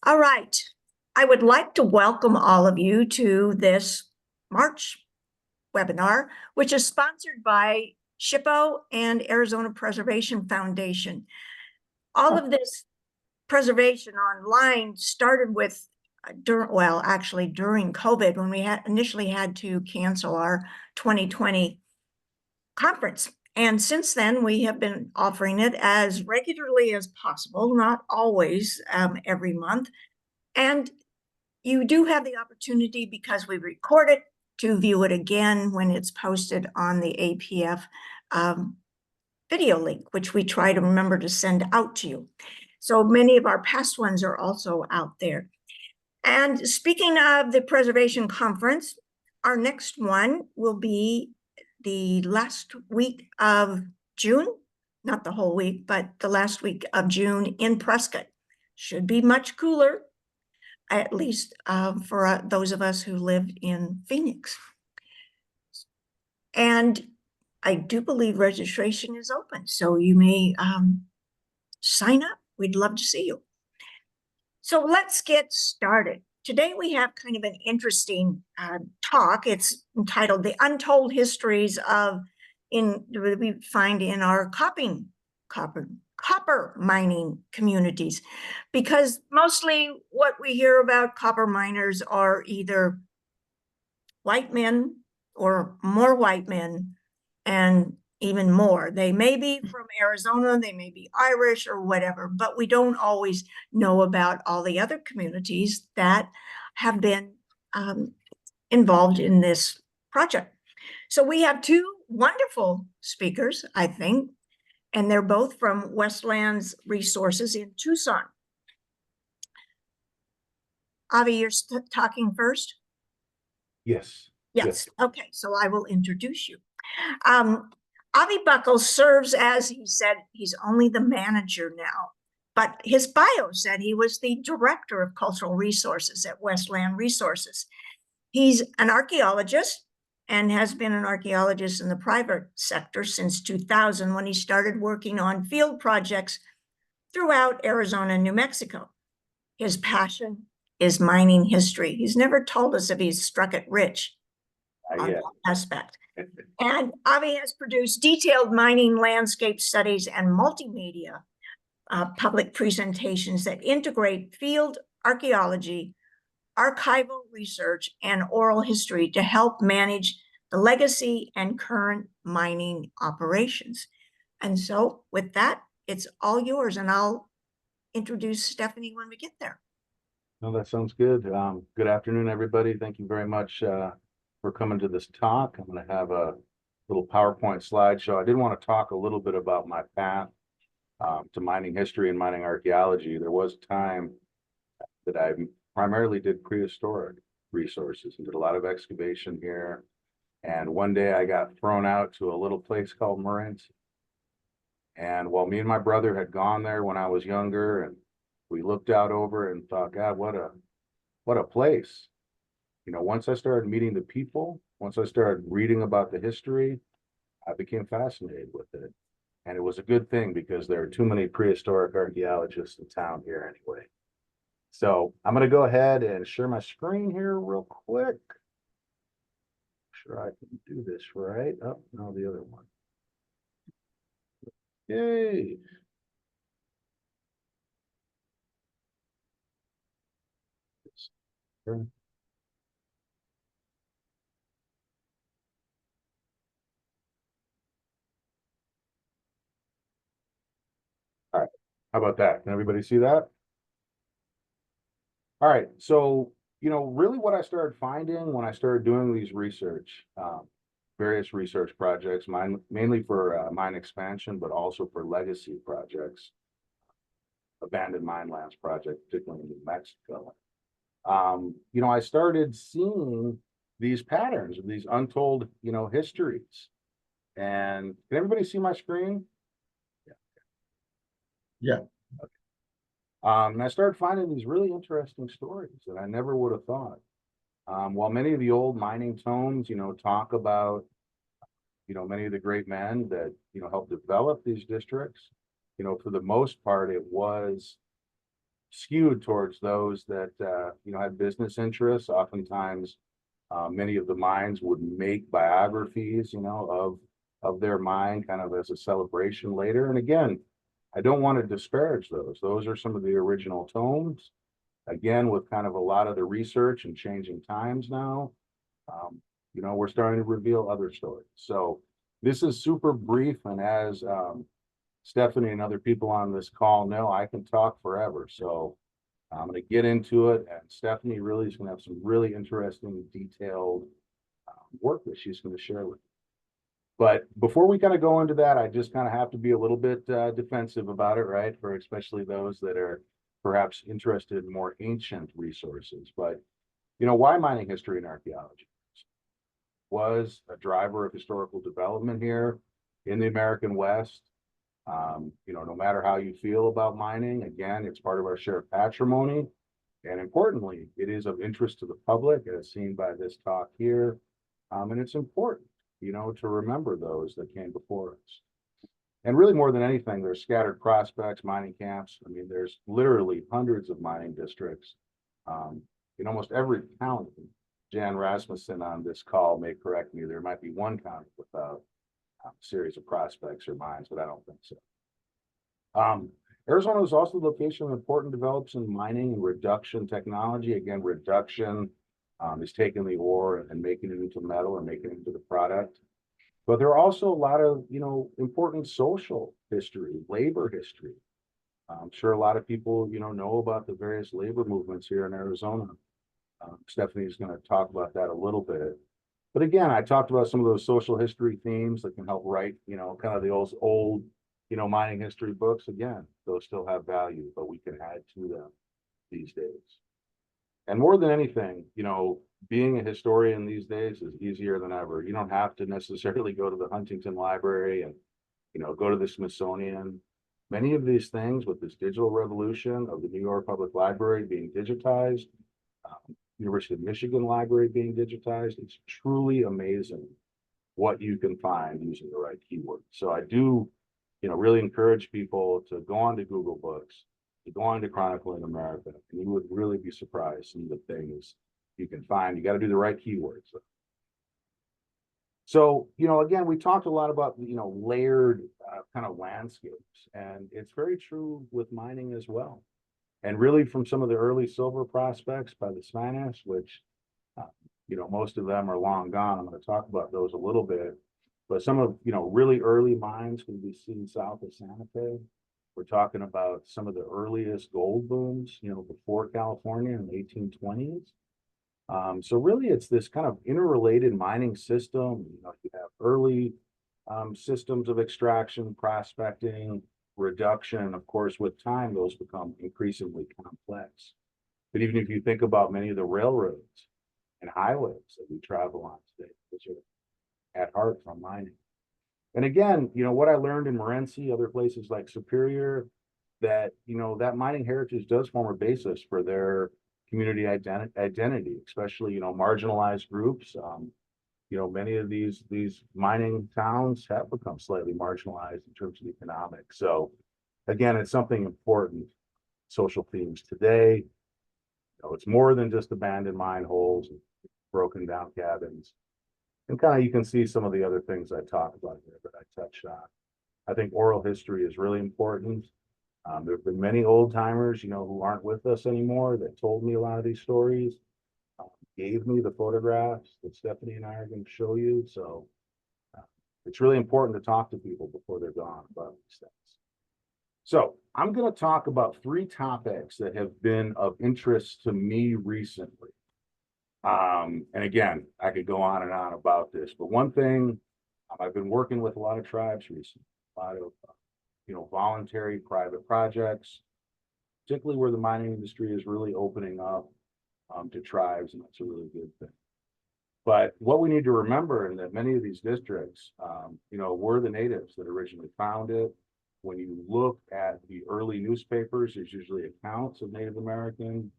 All right. I would like to welcome all of you to this March webinar, which is sponsored by SHPO and Arizona Preservation Foundation. All of this preservation online started with, during COVID, when we initially had to cancel our 2020 conference. And since then, we have been offering it as regularly as possible, not always every month. And you do have the opportunity, because we record it, to view it again when it's posted on the APF video link, which we try to remember to send out to you. So many of our past ones are also out there. And speaking of the Preservation Conference, our next one will be the last week of June, not the whole week, but the last week of June in Prescott. Should be much cooler, at least for those of us who live in Phoenix. And I do believe registration is open, so you may sign up. We'd love to see you. So let's get started. Today we have kind of an interesting talk. It's entitled "The Untold Histories of we find in our copper mining communities," because mostly what we hear about copper miners are either white men or more white men, and even more. They may be from Arizona, they may be Irish or whatever, but we don't always know about all the other communities that have been involved in this project. So we have two wonderful speakers, I think, and they're both from Westlands Resources in Tucson. Avi, you're talking first? Yes. Yes. Okay, so I will introduce you. Avi Buckles serves as, he said, he's only the manager now, but his bio said he was the director of cultural resources at Westland Resources. He's an archaeologist and has been an archaeologist in the private sector since 2000, when he started working on field projects throughout Arizona and New Mexico. His passion is mining history. He's never told us if he's struck it rich on that aspect. And Avi has produced detailed mining landscape studies and multimedia public presentations that integrate field archaeology, archival research, and oral history to help manage the legacy and current mining operations. And so with that, it's all yours, and I'll introduce Stephanie when we get there. No, that sounds good. Good afternoon, everybody. Thank you very much for coming to this talk. I'm going to have a little PowerPoint slideshow. I did want to talk a little bit about my path to mining history and mining archaeology. There was a time that I primarily did prehistoric resources and did a lot of excavation here. And one day I got thrown out to a little place called Morenci. And while me and my brother had gone there when I was younger, and we looked out over and thought, God, what a place. You know, once I started meeting the people, once I started reading about the history, I became fascinated with it. And it was a good thing, because there are too many prehistoric archaeologists in town here anyway. So I'm going to go ahead and share my screen here real quick. Sure I can do this right. Oh, no, the other one. Yay. All right, how about that? Can everybody see that? All right, so, you know, really what I started finding when I started doing these various research projects, mainly for mine expansion, but also for legacy projects, abandoned mine lands project, particularly in New Mexico. You know, I started seeing these patterns of these untold, you know, histories. And can everybody see my screen? Yeah. Okay. And I started finding these really interesting stories that I never would have thought. While many of the old mining tomes, you know, talk about, you know, many of the great men that, you know, helped develop these districts, you know, for the most part, it was skewed towards those that, had business interests. Oftentimes, many of the mines would make biographies, of their mine kind of as a celebration later. And again, I don't want to disparage those. Those are some of the original tomes. Again, with kind of a lot of the research and changing times now, we're starting to reveal other stories. So this is super brief, and as Stephanie and other people on this call know, I can talk forever. So I'm going to get into it, and Stephanie really is going to have some really interesting, detailed work that she's going to share with you. But before we kind of go into that, I just kind of have to be a little bit defensive about it, right? For especially those that are perhaps interested in more ancient resources. But, why mining history and archaeology? Was a driver of historical development here in the American West. No matter how you feel about mining, again, it's part of our shared patrimony. And importantly, it is of interest to the public, as seen by this talk here. And it's important, to remember those that came before us. And really, more than anything, there's scattered prospects, mining camps. I mean, there's literally hundreds of mining districts in almost every county. Jan Rasmussen on this call may correct me. There might be one county without a series of prospects or mines, but I don't think so. Arizona is also the location of important develops in mining and reduction technology. Again, reduction is taking the ore and making it into metal and making it into the product. But there are also a lot of, important social history, labor history. I'm sure a lot of people, know about the various labor movements here in Arizona. Stephanie's going to talk about that a little bit. But again, I talked about some of those social history themes that can help write, kind of the old, mining history books. Again, those still have value, but we can add to them these days. And more than anything, being a historian these days is easier than ever. You don't have to necessarily go to the Huntington Library and, go to the Smithsonian. Many of these things with this digital revolution of the New York Public Library being digitized, University of Michigan Library being digitized, it's truly amazing what you can find using the right keywords. So I do, really encourage people to go on to Google Books, to go on to Chronicling America, and you would really be surprised some of the things you can find. You got to do the right keywords. So, again, we talked a lot about, layered kind of landscapes, and it's very true with mining as well. And really from some of the early silver prospects by the Spanish, which, most of them are long gone. I'm going to talk about those a little bit. But some of, really early mines can be seen south of Santa Fe. We're talking about some of the earliest gold booms, before California in the 1820s. So really, it's this kind of interrelated mining system. You have early systems of extraction, prospecting, reduction. Of course, with time, those become increasingly complex. But even if you think about many of the railroads and highways that we travel on today, which are at heart from mining. And again, what I learned in Morenci, other places like Superior, that, that mining heritage does form a basis for their community identity, especially, marginalized groups. Many of these mining towns have become slightly marginalized in terms of economics. So again, it's something important, social themes today. It's more than just abandoned mine holes, and broken down cabins. And kind of you can see some of the other things I talked about here that I touched on. I think oral history is really important. There have been many old timers, who aren't with us anymore that told me a lot of these stories, gave me the photographs that Stephanie and I are going to show you. So it's really important to talk to people before they're gone about these things. So I'm going to talk about 3 topics that have been of interest to me recently. And again, I could go on and on about this, but one thing, I've been working with a lot of tribes recently, a lot of, voluntary private projects, particularly where the mining industry is really opening up to tribes, and that's a really good thing. But what we need to remember is that many of these districts, were the natives that originally found it. When you look at the early newspapers, there's usually accounts of Native American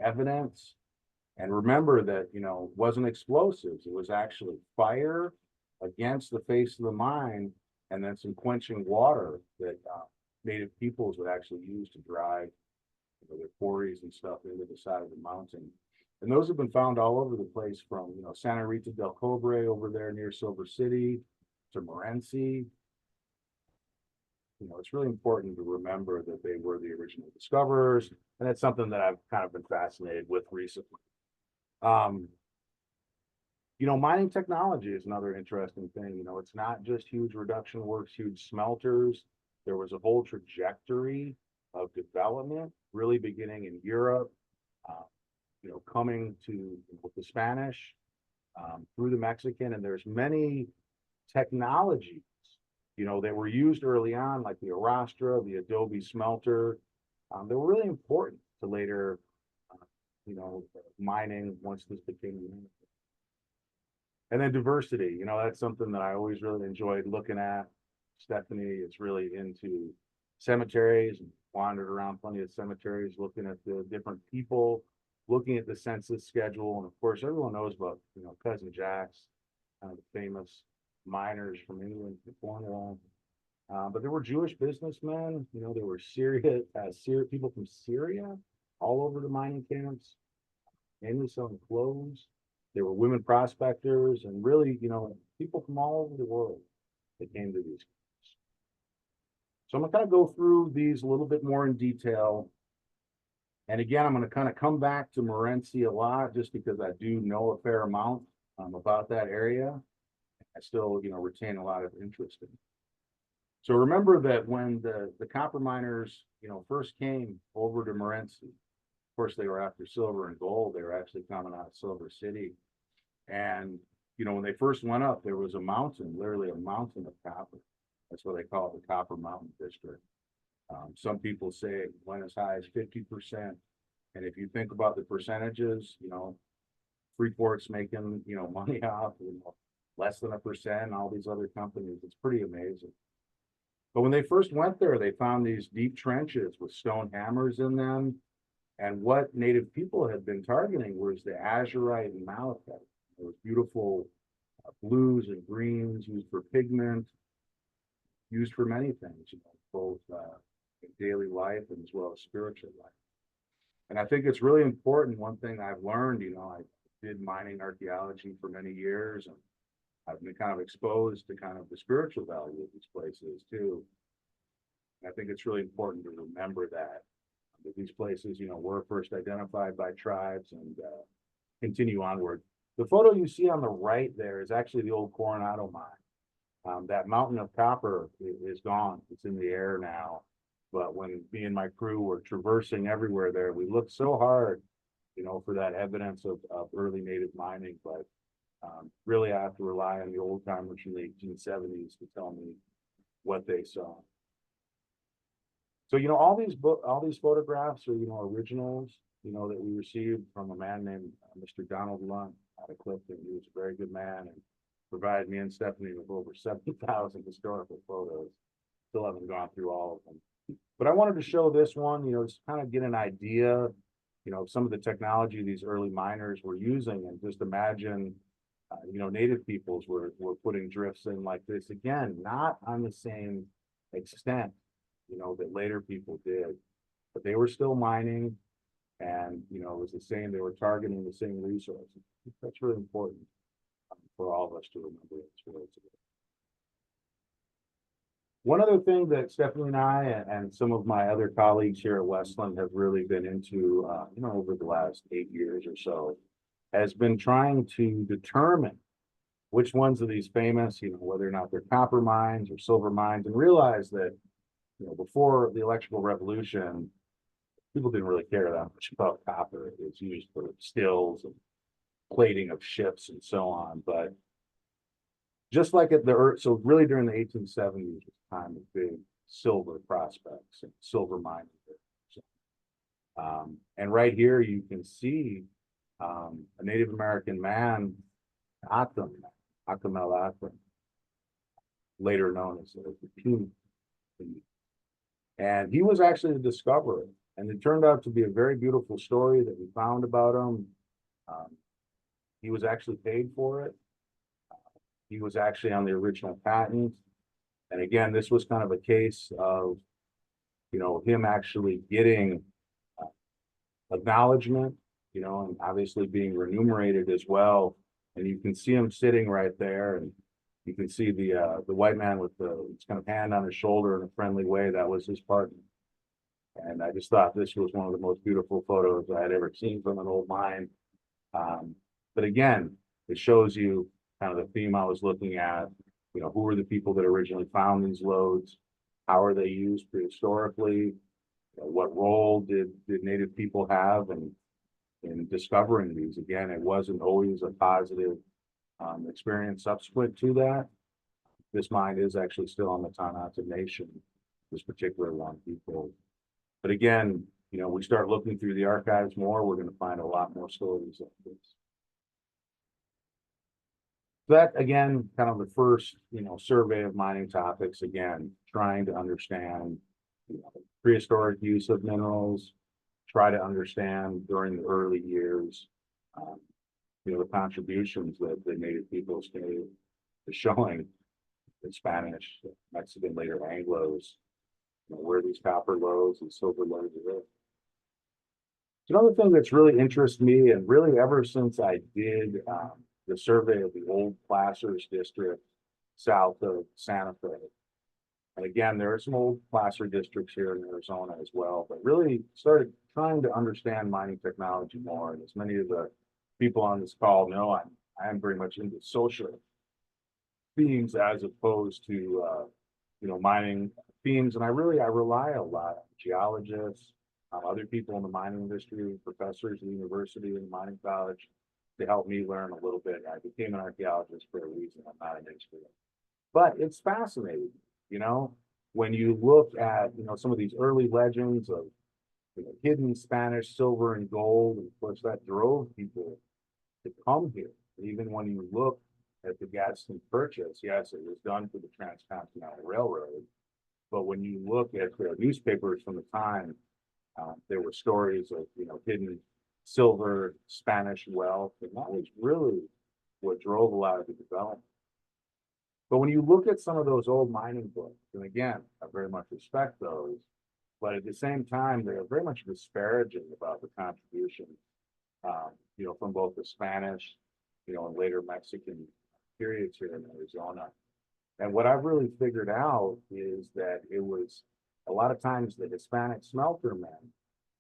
evidence. And remember that, it wasn't explosives. It was actually fire against the face of the mine, and then some quenching water that Native peoples would actually use to dry, their quarries and stuff into the side of the mountain. And those have been found all over the place from, Santa Rita del Cobre over there near Silver City to Morenci. It's really important to remember that they were the original discoverers, and that's something that I've kind of been fascinated with recently. Mining technology is another interesting thing. It's not just huge reduction works, huge smelters. There was a whole trajectory of development, really beginning in Europe, coming to with the Spanish, through the Mexican, and there's many technologies, that were used early on, like the Arrastra, the Adobe smelter. They were really important to later, mining once this became. And then diversity, that's something that I always really enjoyed looking at. Stephanie is really into cemeteries and wandered around plenty of cemeteries, looking at the different people, looking at the census schedule. And of course, everyone knows about, Cousin Jack's, kind of the famous miners from England, Cornwall. But there were Jewish businessmen, there were people from Syria all over the mining camps, mainly selling clothes. There were women prospectors and really, people from all over the world that came to these camps. So I'm going to kind of go through these a little bit more in detail. And again, I'm going to kind of come back to Morenci a lot just because I do know a fair amount about that area. I still, retain a lot of interest in it. So remember that when the copper miners, first came over to Morenci, of course, they were after silver and gold. They were actually coming out of Silver City. And, when they first went up, there was a mountain, literally a mountain of copper. That's what they call it, the Copper Mountain District. Some people say it went as high as 50%. And if you think about the percentages, Freeport's making, money off, less than 1%, all these other companies, it's pretty amazing. But when they first went there, they found these deep trenches with stone hammers in them. And what native people had been targeting was the azurite and malachite. There was beautiful blues and greens used for pigment, used for many things, both in daily life and as well as spiritual life. And I think it's really important. One thing I've learned, I did mining archaeology for many years, and I've been kind of exposed to kind of the spiritual value of these places too. And I think it's really important to remember that these places, were first identified by tribes and continue onward. The photo you see on the right there is actually the old Coronado mine. That mountain of copper is gone. It's in the air now. But when me and my crew were traversing everywhere there, we looked so hard, for that evidence of early native mining. But really, I have to rely on the old timers from the 1870s to tell me what they saw. So, all these photographs are, originals, that we received from a man named Mr. Donald Lunt out of Clifton. He was a very good man and provided me and Stephanie with over 70,000 historical photos. Still haven't gone through all of them. But I wanted to show this one, just kind of get an idea, some of the technology these early miners were using, and just imagine, native peoples were putting drifts in like this. Again, not on the same extent, that later people did, but they were still mining, and, it was the same, they were targeting the same resources. That's really important for all of us to remember this really today. One other thing that Stephanie and I and some of my other colleagues here at Westland have really been into, over the last 8 years or so, has been trying to determine which ones of these famous, whether or not they're copper mines or silver mines, and realize that, before the electrical revolution, people didn't really care that much about copper. It was used for stills and plating of ships and so on. But just like at the Earth, so really during the 1870s was the time of big silver prospects and silver mining. And right here you can see a Native American man, Akum El, later known as the Pune. And he was actually the discoverer. And it turned out to be a very beautiful story that we found about him. He was actually paid for it. He was actually on the original patent. And again, this was kind of a case of, him actually getting acknowledgement, you know, and obviously being remunerated as well. And you can see him sitting right there, and you can see the white man with his kind of hand on his shoulder in a friendly way. That was his partner. And I just thought this was one of the most beautiful photos I had ever seen from an old mine. But again, it shows you kind of the theme I was looking at. You know, who were the people that originally found these lodes? How are they used prehistorically? You know, what role did Native people have in discovering these? Again, it wasn't always a positive experience subsequent to that. This mine is actually still on the Tanata Nation, this particular one, people. But again, you know, we start looking through the archives more, we're going to find a lot more stories like this. That, again, kind of the first, you know, survey of mining topics, again, trying to understand, you know, prehistoric use of minerals, try to understand during the early years, you know, the contributions that the Native peoples gave to showing the Spanish, Mexican, later Anglos, you know, where these copper lodes and silver lodes are. Another thing that's really interested me, and really ever since I did the survey of the old Placers district south of Santa Fe. And again, there are some old placer districts here in Arizona as well, but really started trying to understand mining technology more. And as many of the people on this call know, I'm very much into social themes as opposed to you know, mining themes. And I rely a lot on geologists, other people in the mining industry, professors at the university and mining college, to help me learn a little bit. I became an archaeologist for a reason. I'm not an expert, but it's fascinating. You know, when you look at, you know, some of these early legends of, you know, hidden Spanish silver and gold, and of course that drove people to come here. Even when you look at the Gadsden Purchase, yes, it was done for the Transcontinental Railroad, but when you look at the newspapers from the time, there were stories of, you know, hidden silver, Spanish wealth, and that was really what drove a lot of the development. But when you look at some of those old mining books, and again, I very much respect those, but at the same time, they're very much disparaging about the contribution, you know, from both the Spanish, you know, and later Mexican periods here in Arizona. And what I've really figured out is that it was a lot of times the Hispanic smelter men,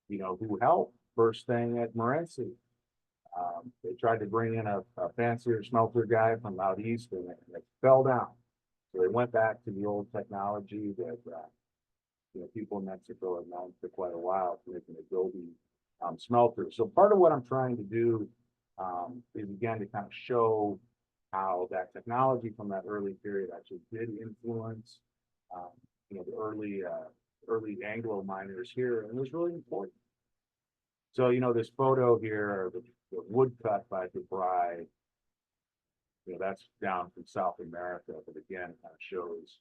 you know, who helped first thing at Morenci. They tried to bring in a fancier smelter guy from out east, and it fell down. So they went back to the old technology that you know, people in Mexico have known for quite a while, to make an adobe smelter. So part of what I'm trying to do is again to kind of show how that technology from that early period actually did influence you know, the early Anglo miners here, and it was really important. So, you know, this photo here, the woodcut by DeBry, you know, that's down from South America, but again, kind of shows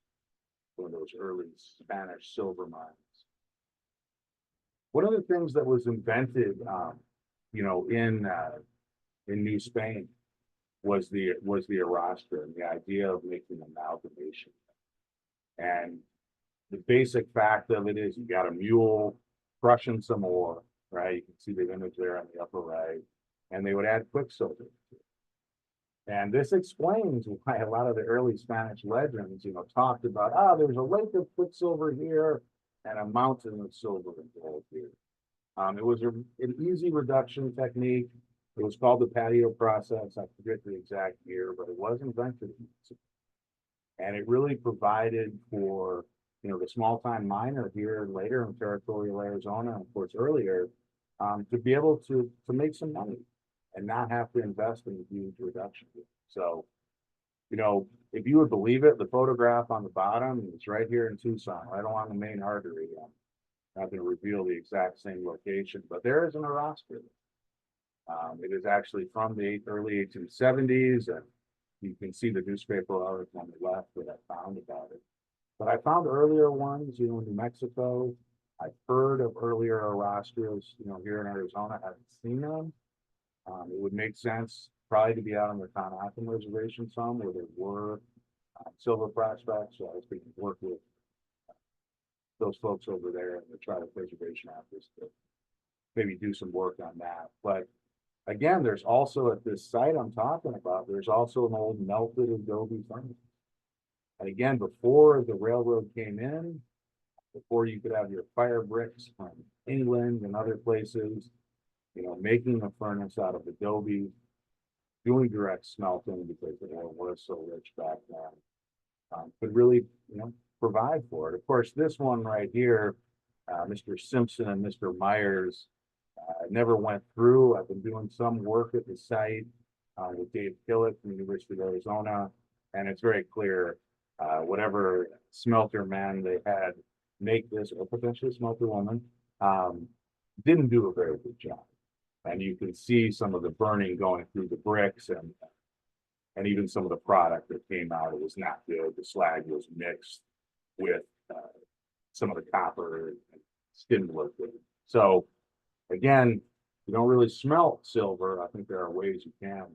one of those early Spanish silver mines. One of the things that was invented, you know, in New Spain was the arrastra, and the idea of making amalgamation. And the basic fact of it is you got a mule crushing some ore, right? You can see the image there on the upper right, and they would add quicksilver. And this explains why a lot of the early Spanish legends, you know, talked about, there's a lake of quicksilver here and a mountain of silver and gold here. It was an easy reduction technique. It was called the patio process. I forget the exact year, but it was invented. And it really provided for, you know, the small time miner here later in territorial Arizona, and of course earlier, to be able to make some money and not have to invest in a huge reduction. So, you know, if you would believe it, the photograph on the bottom is right here in Tucson, right along the main artery. I'm not going to reveal the exact same location, but there is an arrastra. It is actually from the early 1870s, and you can see the newspaper article on the left that I found about it. But I found earlier ones, you know, in New Mexico. I've heard of earlier arrastras, you know, here in Arizona. I haven't seen them. It would make sense probably to be out on the Tonacan Reservation some, where there were silver prospects. So I was going to work with those folks over there and try the preservation efforts. maybe do some work on that. But again, there's also at this site I'm talking about, there's also an old melted adobe furnace. And again, before the railroad came in, before you could have your fire bricks from England and other places, making a furnace out of adobe, doing direct smelting because the oil was so rich back then, could really, provide for it. Of course, this one right here, Mr. Simpson and Mr. Myers, never went through. I've been doing some work at the site with Dave Killett from the University of Arizona, and it's very clear whatever smelter man they had make this, or potentially smelter woman, didn't do a very good job. And you can see some of the burning going through the bricks, and even some of the product that came out, it was not good. The slag was mixed with some of the copper, and didn't look good. So again, you don't really smelt silver. I think there are ways you can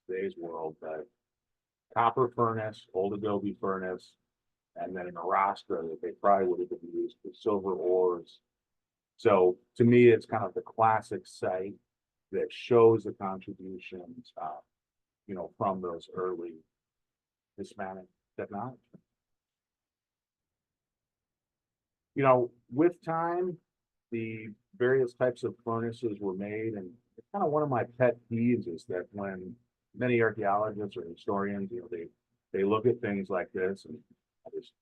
in today's world, but copper furnace, old adobe furnace, and then an arostra that they probably would have used for silver ores. So to me, it's kind of the classic site that shows the contributions, from those early Hispanic technology. With time, the various types of furnaces were made, and kind of one of my pet peeves is that when many archaeologists or historians, they look at things like this, and there's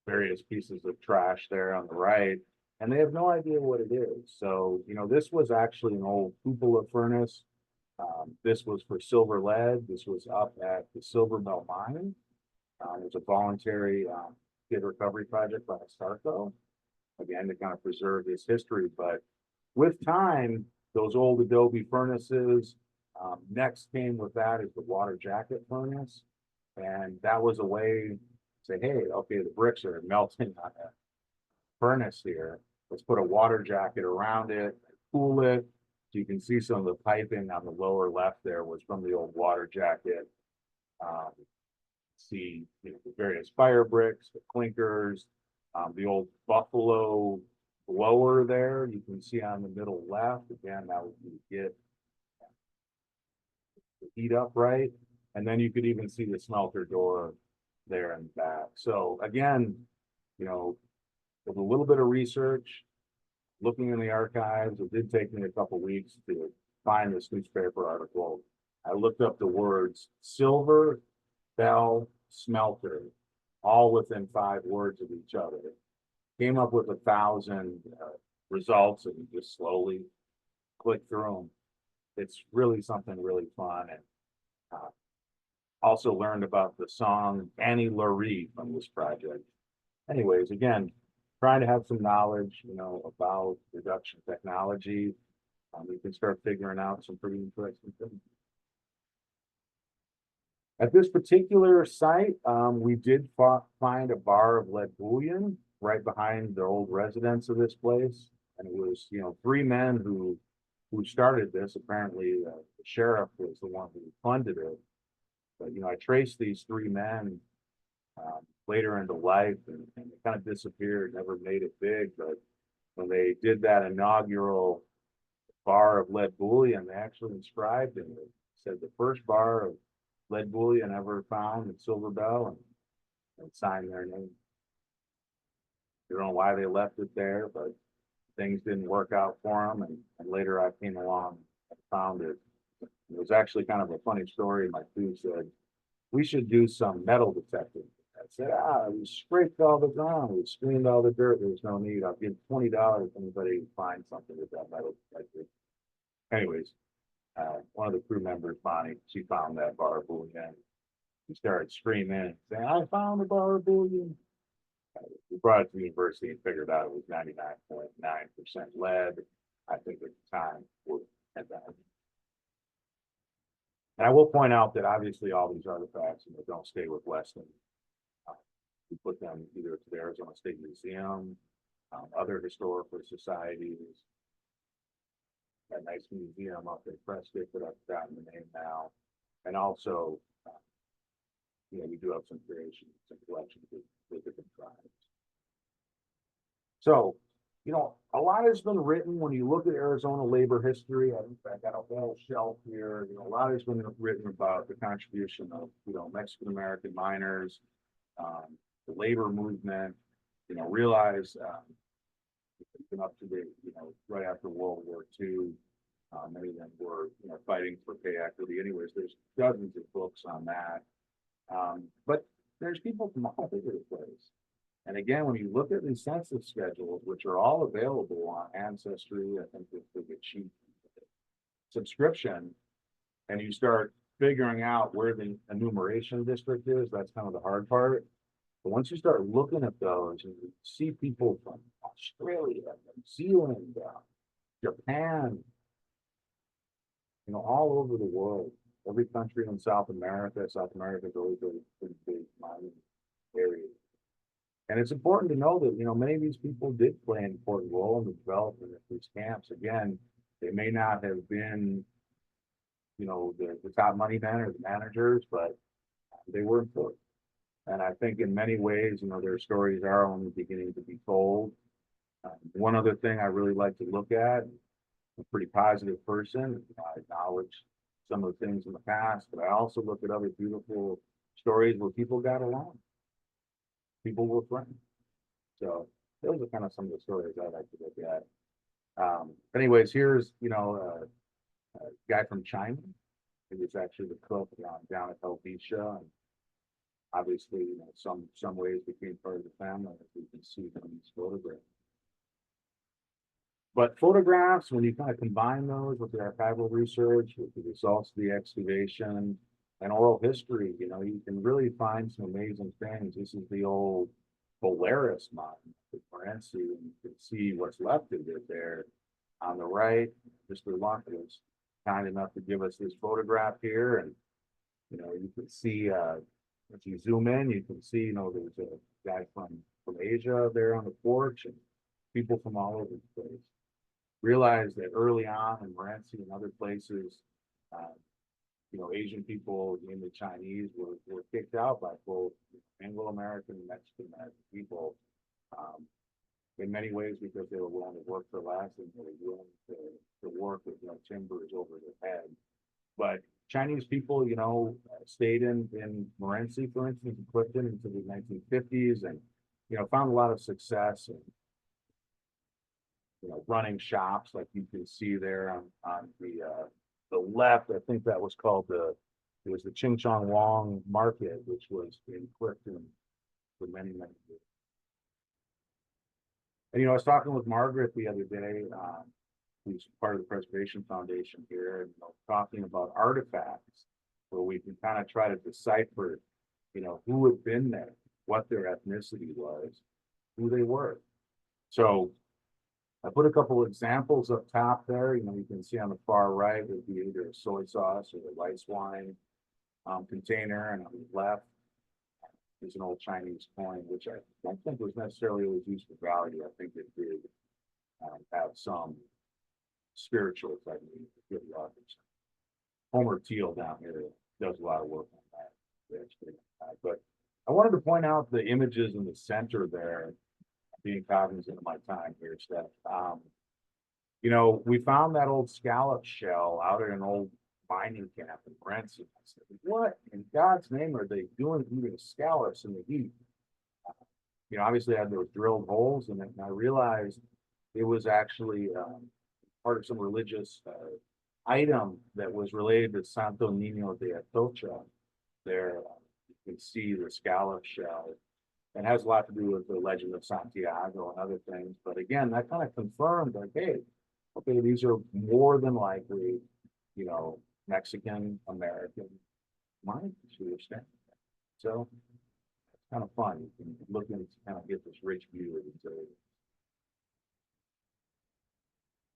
various pieces of trash there on the right, and they have no idea what it is. So, this was actually an old cupola furnace. This was for silver lead. This was up at the Silver Bell Mine. It was a voluntary kid recovery project by Starco, again, to kind of preserve this history. But with time, those old adobe furnaces, next came with that is the water jacket furnace. And that was a way to say, hey, okay, the bricks are melting on a furnace here. Let's put a water jacket around it, cool it. So you can see some of the piping on the lower left there was from the old water jacket. See the various fire bricks, the clinkers, the old buffalo blower there. You can see on the middle left, again, that would get the heat up right. And then you could even see the smelter door there in the back. So again, with a little bit of research, looking in the archives, it did take me a couple weeks to find this newspaper article. I looked up the words Silver Bell Smelter, all within 5 words of each other. Came up with 1,000 results, and just slowly click through them. It's really something really fun. And also learned about the song Annie Laurie from this project. Anyways, again, trying to have some knowledge, about reduction technology. We can start figuring out some pretty interesting things. At this particular site, we did find a bar of lead bullion right behind the old residence of this place. And it was, 3 men who started this. Apparently, the sheriff was the one who funded it. But, I traced these 3 men later into life, and they kind of disappeared, never made it big. But when they did that inaugural bar of lead bullion, they actually inscribed in it, said the first bar of lead bullion ever found in Silver Bell, and signed their name. I don't know why they left it there, but things didn't work out for them. And later I came along and found it. It was actually kind of a funny story. My crew said, we should do some metal detecting. I said, we scraped all the ground, we screened all the dirt, there's no need. I'll give $20 if anybody finds something with that metal detector. Anyways, one of the crew members, Bonnie, she found that bar of bullion. She started screaming, saying, I found a bar of bullion. We brought it to the university and figured out it was 99.9% lead. I think at the time was at that. And I will point out that obviously all these artifacts, don't stay with Weston. We put them either to the Arizona State Museum, other historical societies. That nice museum up in Prescott that I've forgotten the name now. And also, we do have some creations, some collections with different tribes. So, you know, a lot has been written when you look at Arizona labor history. I got a whole shelf here. You know, a lot has been written about the contribution of, you know, Mexican American miners, the labor movement. You know, realize been up to date. You know, right after World War II, many of them were, you know, fighting for pay equity. Anyways, there's dozens of books on that. But there's people from all over the place. And again, when you look at these census schedules, which are all available on Ancestry, I think it's a cheap subscription, and you start figuring out where the enumeration district is, that's kind of the hard part. But once you start looking at those, and you see people from Australia, New Zealand, Japan, you know, all over the world, every country in South America is always a big mining area. And it's important to know that, you know, many of these people did play an important role in the development of these camps. Again, they may not have been, you know, the top money men or the managers, but they were important. And I think in many ways, you know, their stories are only beginning to be told. One other thing I really like to look at, a pretty positive person, I acknowledge some of the things in the past, but I also look at other beautiful stories where people got along. People were friends. So those are kind of some of the stories I like to look at. Anyways, here's, you know, a guy from China. He was actually the cook down at Helvetia, and obviously, you know, some ways became part of the family, as we can see from these photographs. But photographs, when you kind of combine those with the archival research, with the results of the excavation and oral history, you know, you can really find some amazing things. This is the old Polaris mine at Morenci, and you can see what's left of it there. On the right, Mr. Luck was kind enough to give us this photograph here, and you know, you can see if you zoom in, you can see, you know, there's a guy from Asia there on the porch, and people from all over the place. Realized that early on in Morenci and other places, you know, Asian people, mainly Chinese, were kicked out by both Anglo American and Mexican American people. In many ways because they were willing to work for less, and they were willing to work with, you know, timbers over their head. But Chinese people, you know, stayed in Morenci, for instance, in Clifton into the 1950s, and, you know, found a lot of success in, you know, running shops like you can see there on the left. I think that was called it was the Ching Chong Wong Market, which was in Clifton for many years. And, you know, I was talking with Margaret the other day, who's part of the Preservation Foundation here, and, you know, talking about artifacts where we can kind of try to decipher, you know, who had been there, what their ethnicity was, who they were. So I put a couple of examples up top there. You know, you can see on the far right would be either a soy sauce or the rice wine container, and on the left is an old Chinese coin, which I don't think was necessarily always used for value. I think it did have some spiritual technique. Homer Teal down here does a lot of work on that. But I wanted to point out the images in the center there, being cognizant of my time here, Steph. You know, we found that old scallop shell out at an old mining camp in Morenci. I said, what in God's name are they doing eating scallops in the heat? You know, obviously I had those drilled holes in it, and I realized it was actually part of some religious item that was related to Santo Niño de Atocha. There, you can see the scallop shell. It has a lot to do with the legend of Santiago and other things. But again, that kind of confirmed, like, hey, okay, these are more than likely, you know, Mexican American miners who are standing there. So it's kind of fun. You can look and kind of get this rich view of these areas.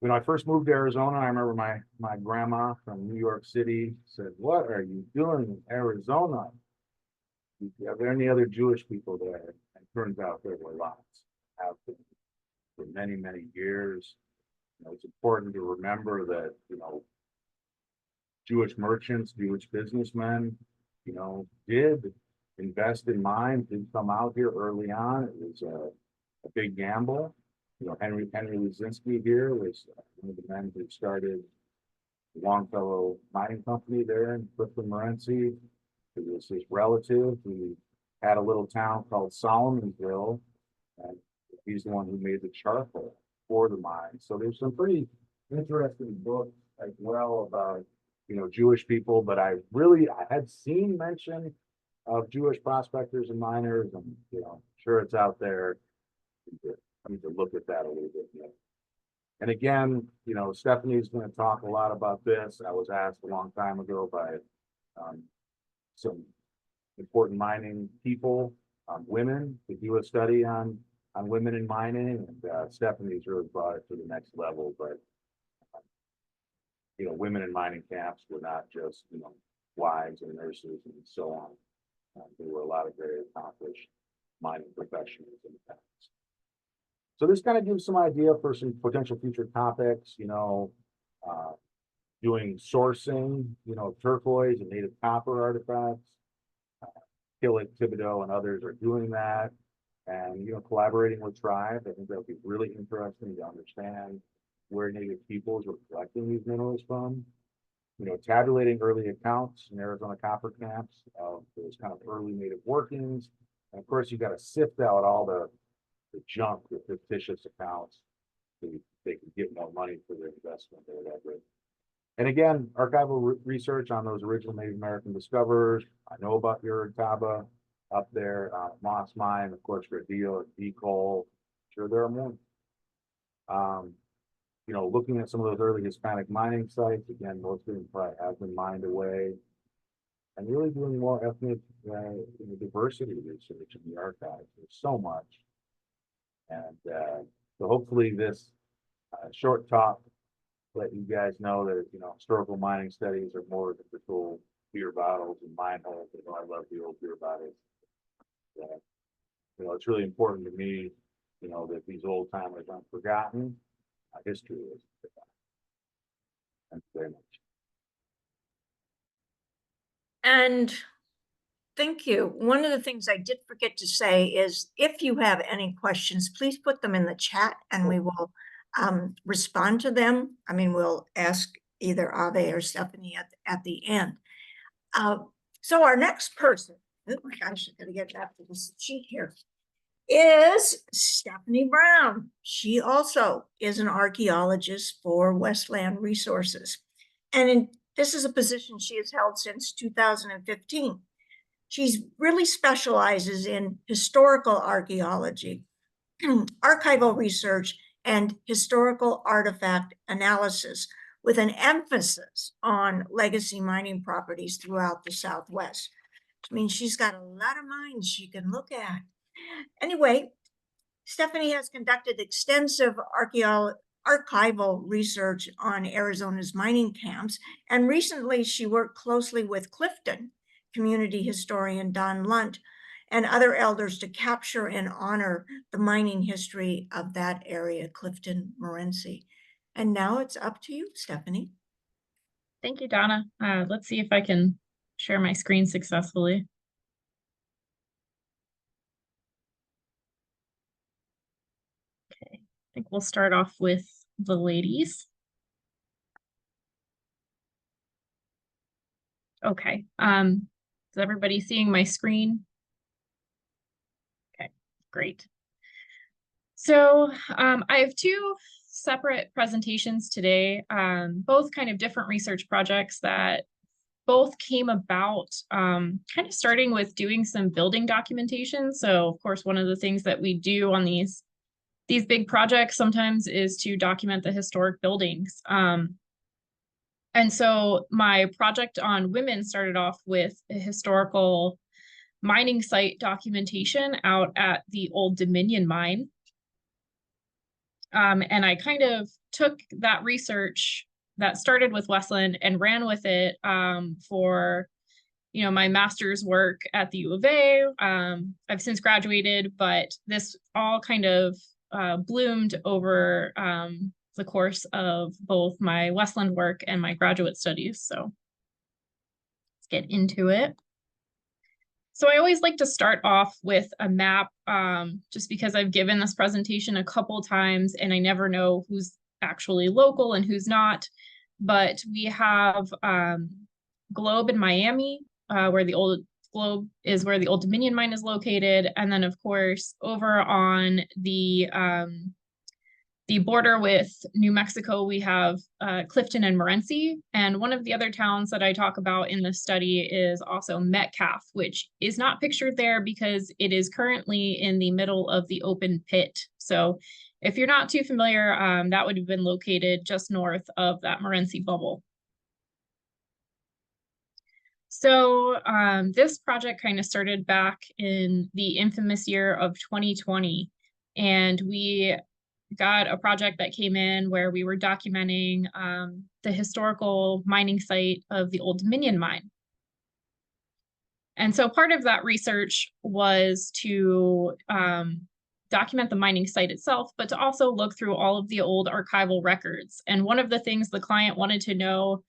When I first moved to Arizona, I remember my grandma from New York City said, what are you doing in Arizona? Are there any other Jewish people there? And it turns out there were lots. Have been for many, many years. You know, it's important to remember that, you know, Jewish merchants, Jewish businessmen, you know, did invest in mines, did come out here early on. It was a big gamble. Henry Luzinski here was one of the men who started the Longfellow Mining Company there in Clifton, Morenci. It was his relative who had a little town called Solomonsville, and he's the one who made the charcoal for the mine. So there's some pretty interesting books as well about, Jewish people, but I had seen mention of Jewish prospectors and miners, and, sure it's out there. I need to look at that a little bit more. And again, Stephanie's going to talk a lot about this. I was asked a long time ago by some important mining people, women, to do a study on women in mining, and Stephanie's really brought it to the next level. But women in mining camps were not just wives and nurses and so on. There were a lot of very accomplished mining professionals in the past. So this kind of gives some idea for some potential future topics, doing sourcing, turquoise and native copper artifacts. Killick, Thibodeau, and others are doing that, and collaborating with tribes. I think that would be really interesting to understand where Native peoples were collecting these minerals from. Tabulating early accounts in Arizona copper camps of those kind of early Native workings, and of course you got to sift out all the junk, the fictitious accounts, so they can get more money for their investment or whatever. And again, archival research on those original Native American discoverers. I know about Urutaba up there, Moss Mine, of course, Gradillo and Decol. Sure, there are more. Looking at some of those early Hispanic mining sites, again, most of them probably have been mined away. And really doing more ethnic diversity research in the archives. There's so much. And so hopefully this short talk let you guys know that historical mining studies are more than just old beer bottles and mine holes. I love the old beer bottles. It's really important to me, that these old timers aren't forgotten. History is forgotten. Thank you very much. And thank you. One of the things I did forget to say is if you have any questions, please put them in the chat and we will respond to them. I mean, we'll ask either Ave or Stephanie at the end. So our next person, oh my gosh, I'm gonna get back to this sheet here, is Stephanie Brown. She also is an archaeologist for Westland Resources. And this is a position she has held since 2015. She's really specializes in historical archaeology, archival research, and historical artifact analysis, with an emphasis on legacy mining properties throughout the Southwest. I mean, she's got a lot of mines she can look at. Anyway, Stephanie has conducted extensive archival research on Arizona's mining camps, and recently she worked closely with Clifton community historian Don Lunt and other elders to capture and honor the mining history of that area, Clifton, Morenci. And now it's up to you, Stephanie. Thank you, Donna. Let's see if I can share my screen successfully. Okay, I think we'll start off with the ladies. Okay, is everybody seeing my screen? Okay, great. So I have two separate presentations today, both kind of different research projects that both came about kind of starting with doing some building documentation. So of course, one of the things that we do on these big projects sometimes is to document the historic buildings. And so my project on women started off with a historical mining site documentation out at the Old Dominion mine. And I kind of took that research that started with Westland and ran with it for, my master's work at the U of A. I've since graduated, but this all kind of bloomed over the course of both my Westland work and my graduate studies. So let's get into it. So I always like to start off with a map, just because I've given this presentation a couple times and I never know who's actually local and who's not. But we have Globe in Miami, where the old Globe is where the Old Dominion mine is located. And then of course, over on the border with New Mexico, we have Clifton and Morenci. And one of the other towns that I talk about in this study is also Metcalf, which is not pictured there because it is currently in the middle of the open pit. So if you're not too familiar, that would have been located just north of that Morenci bubble. So this project kind of started back in the infamous year of 2020. And we got a project that came in where we were documenting the historical mining site of the Old Dominion mine. And so part of that research was to document the mining site itself, but to also look through all of the old archival records. And one of the things the client wanted to know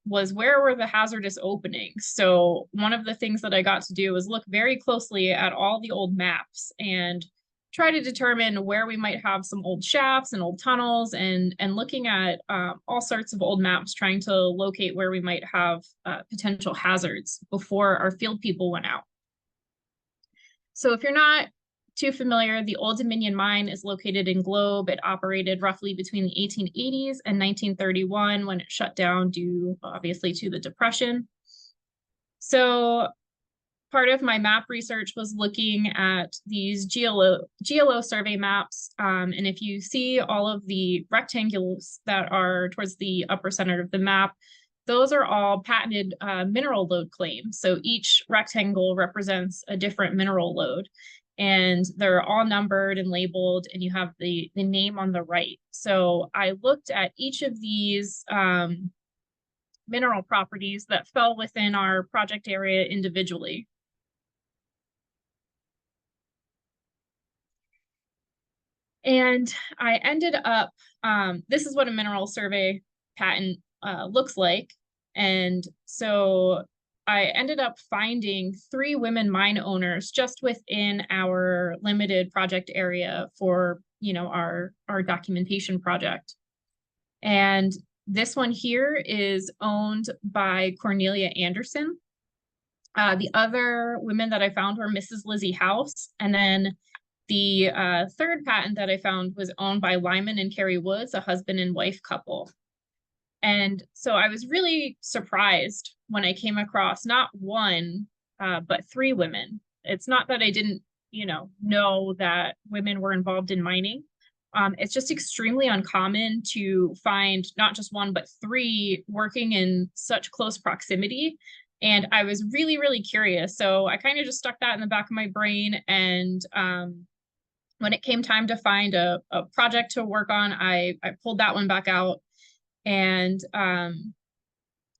was where were the hazardous openings? So one of the things that I got to do was look very closely at all the old maps and try to determine where we might have some old shafts and old tunnels, and looking at all sorts of old maps, trying to locate where we might have potential hazards before our field people went out. So if you're not too familiar, the Old Dominion mine is located in Globe. It operated roughly between the 1880s and 1931 when it shut down due, obviously, to the Depression. So part of my map research was looking at these GLO survey maps. And if you see all of the rectangles that are towards the upper center of the map, those are all patented mineral load claims. So each rectangle represents a different mineral load. And they're all numbered and labeled, and you have the name on the right. So I looked at each of these mineral properties that fell within our project area individually. And I ended up, this is what a mineral survey patent looks like. And so I ended up finding 3 women mine owners just within our limited project area for, our documentation project. And this one here is owned by Cornelia Anderson. The other women that I found were Mrs. Lizzie House, and then the third patent that I found was owned by Lyman and Carrie Woods, a husband and wife couple. And so I was really surprised when I came across not one, but 3 women. It's not that I didn't, know that women were involved in mining. It's just extremely uncommon to find not just 1, but 3 working in such close proximity. And I was really, really curious. So I kind of just stuck that in the back of my brain. And when it came time to find a project to work on, I pulled that one back out. And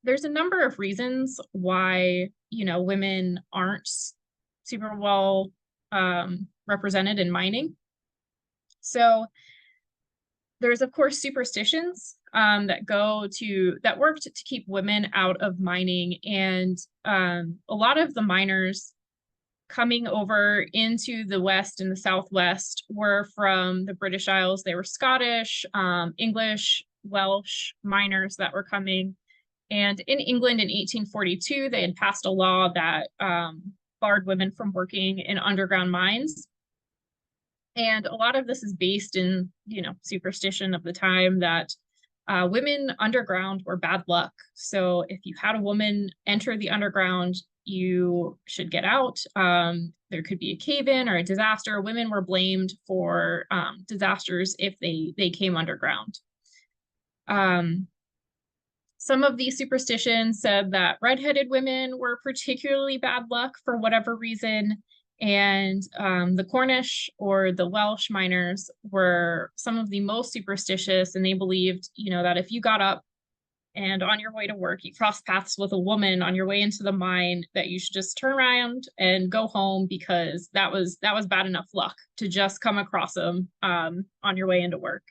there's a number of reasons why, women aren't super well represented in mining. So there's, of course, superstitions that worked to keep women out of mining. And a lot of the miners coming over into the West and the Southwest were from the British Isles. They were Scottish, English, Welsh miners that were coming. And in England in 1842, they had passed a law that barred women from working in underground mines. And a lot of this is based in, superstition of the time that women underground were bad luck. So if you had a woman enter the underground, you should get out. There could be a cave-in or a disaster. Women were blamed for disasters if they came underground. Some of these superstitions said that redheaded women were particularly bad luck for whatever reason. And the Cornish or the Welsh miners were some of the most superstitious, and they believed, that if you got up and on your way to work, you crossed paths with a woman on your way into the mine, that you should just turn around and go home, because that was bad enough luck to just come across them on your way into work.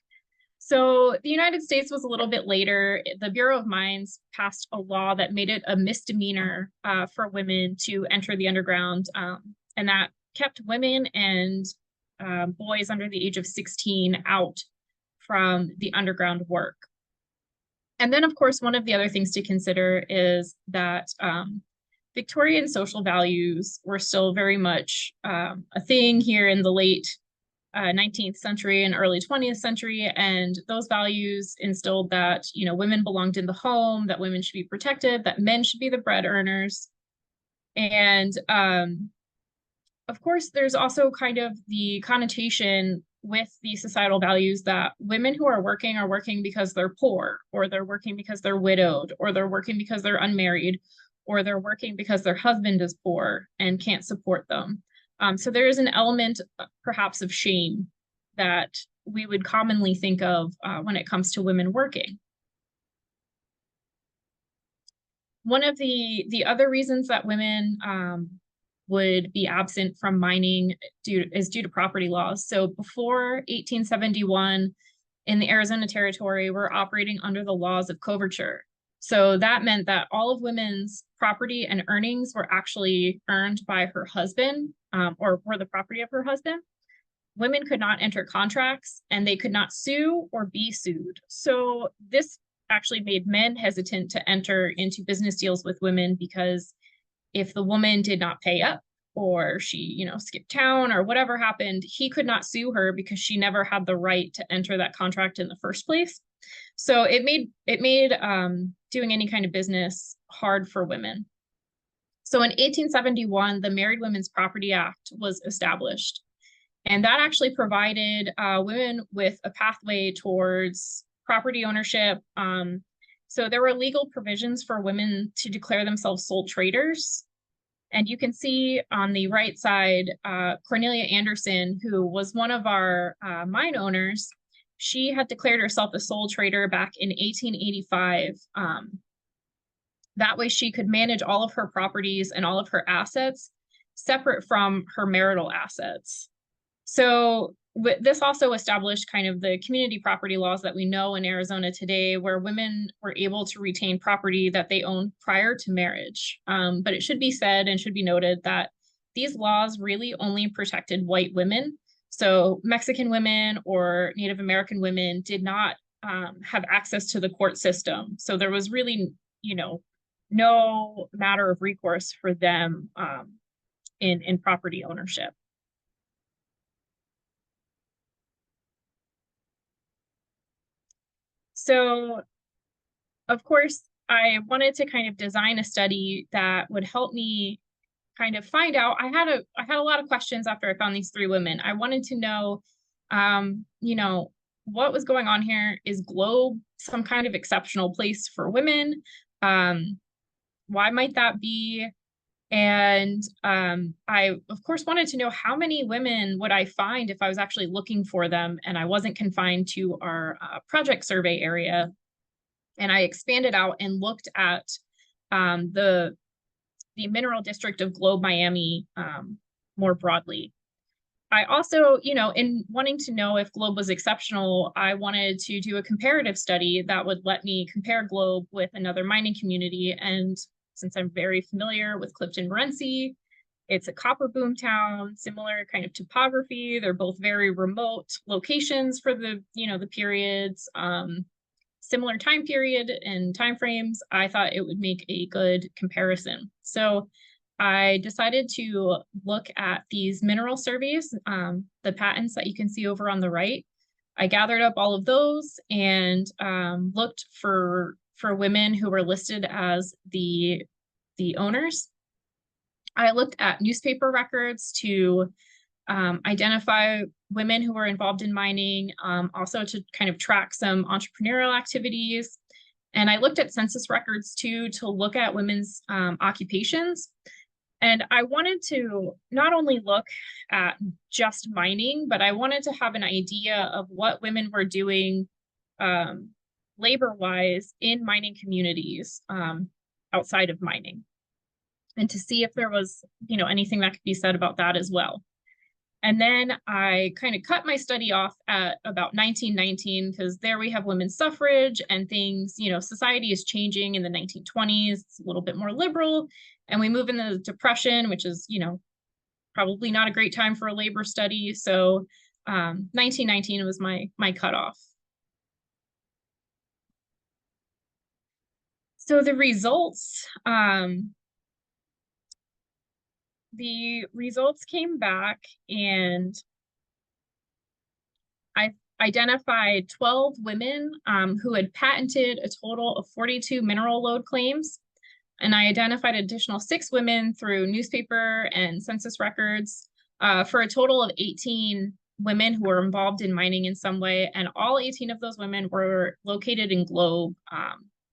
So the United States was a little bit later. The Bureau of Mines passed a law that made it a misdemeanor for women to enter the underground, and that kept women and boys under the age of 16 out from the underground work. And then, of course, one of the other things to consider is that Victorian social values were still very much a thing here in the late 19th century and early 20th century. And those values instilled that, you know, women belonged in the home, that women should be protected, that men should be the bread earners. And of course, there's also kind of the connotation with the societal values that women who are working because they're poor, or they're working because they're widowed, or they're working because they're unmarried, or they're working because their husband is poor and can't support them. So there is an element perhaps of shame that we would commonly think of when it comes to women working. One of the other reasons that women would be absent from mining is due to property laws. So before 1871, in the Arizona Territory, we're operating under the laws of coverture. So that meant that all of women's property and earnings were actually earned by her husband, or were the property of her husband. Women could not enter contracts, and they could not sue or be sued. So this actually made men hesitant to enter into business deals with women, because if the woman did not pay up, or she, you know, skipped town, or whatever happened, he could not sue her because she never had the right to enter that contract in the first place. So it made doing any kind of business hard for women. So in 1871, the Married Women's Property Act was established, and that actually provided women with a pathway towards property ownership. So there were legal provisions for women to declare themselves sole traders. And you can see on the right side, Cornelia Anderson, who was one of our mine owners. She had declared herself a sole trader back in 1885. That way she could manage all of her properties and all of her assets separate from her marital assets. So this also established kind of the community property laws that we know in Arizona today, where women were able to retain property that they owned prior to marriage. But it should be said and should be noted that these laws really only protected white women. So Mexican women or Native American women did not have access to the court system. So there was really, you know, no matter of recourse for them in property ownership. So, of course, I wanted to kind of design a study that would help me kind of find out. I had a lot of questions after I found these three women. I wanted to know, you know, what was going on here. Is Globe some kind of exceptional place for women? Why might that be? And I, of course, wanted to know how many women would I find if I was actually looking for them and I wasn't confined to our project survey area. And I expanded out and looked at the mineral district of Globe, Miami, more broadly. I also, you know, in wanting to know if Globe was exceptional, I wanted to do a comparative study that would let me compare Globe with another mining community. And since I'm very familiar with Clifton-Morenci, it's a copper boom town, similar kind of topography. They're both very remote locations for the, you know, the periods, similar time period and timeframes. I thought it would make a good comparison. So I decided to look at these mineral surveys, the patents that you can see over on the right. I gathered up all of those and looked for women who were listed as the owners. I looked at newspaper records to identify women who were involved in mining, also to kind of track some entrepreneurial activities. And I looked at census records too, to look at women's occupations. And I wanted to not only look at just mining, but I wanted to have an idea of what women were doing labor-wise in mining communities outside of mining, and to see if there was, you know, anything that could be said about that as well. And then I kind of cut my study off at about 1919, because there we have women's suffrage and things, society is changing in the 1920s. It's a little bit more liberal. And we move into the Depression, which is, probably not a great time for a labor study. So 1919 was my cutoff. So the results came back, and I identified 12 women who had patented a total of 42 mineral lode claims. And I identified an additional 6 women through newspaper and census records for a total of 18 women who were involved in mining in some way. And all 18 of those women were located in Globe.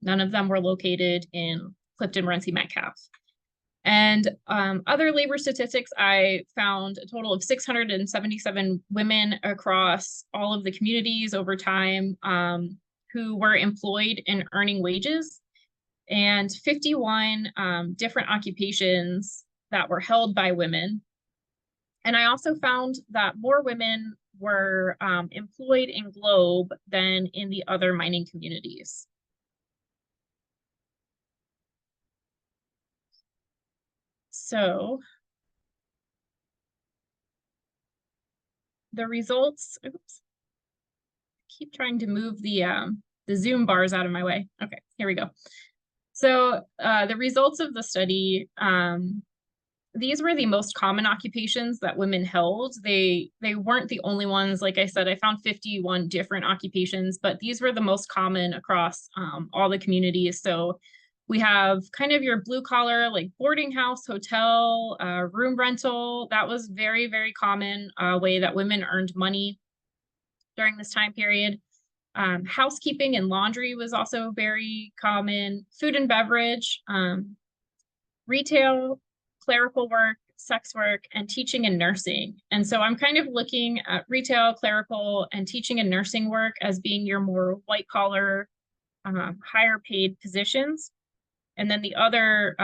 None of them were located in Clifton, Renzi, Metcalf. And other labor statistics, I found a total of 677 women across all of the communities over time who were employed in earning wages, and 51 different occupations that were held by women. And I also found that more women were employed in Globe than in the other mining communities. So the results, oops, keep trying to move the Zoom bars out of my way. Okay, here we go. So the results of the study, these were the most common occupations that women held. They weren't the only ones. Like I said, I found 51 different occupations, but these were the most common across all the communities. So we have kind of your blue collar, like boarding house, hotel, room rental. That was very, very common way that women earned money during this time period. Housekeeping and laundry was also very common. Food and beverage, retail, clerical work, sex work, and teaching and nursing. And so I'm kind of looking at retail, clerical, and teaching and nursing work as being your more white collar, higher paid positions. And then the other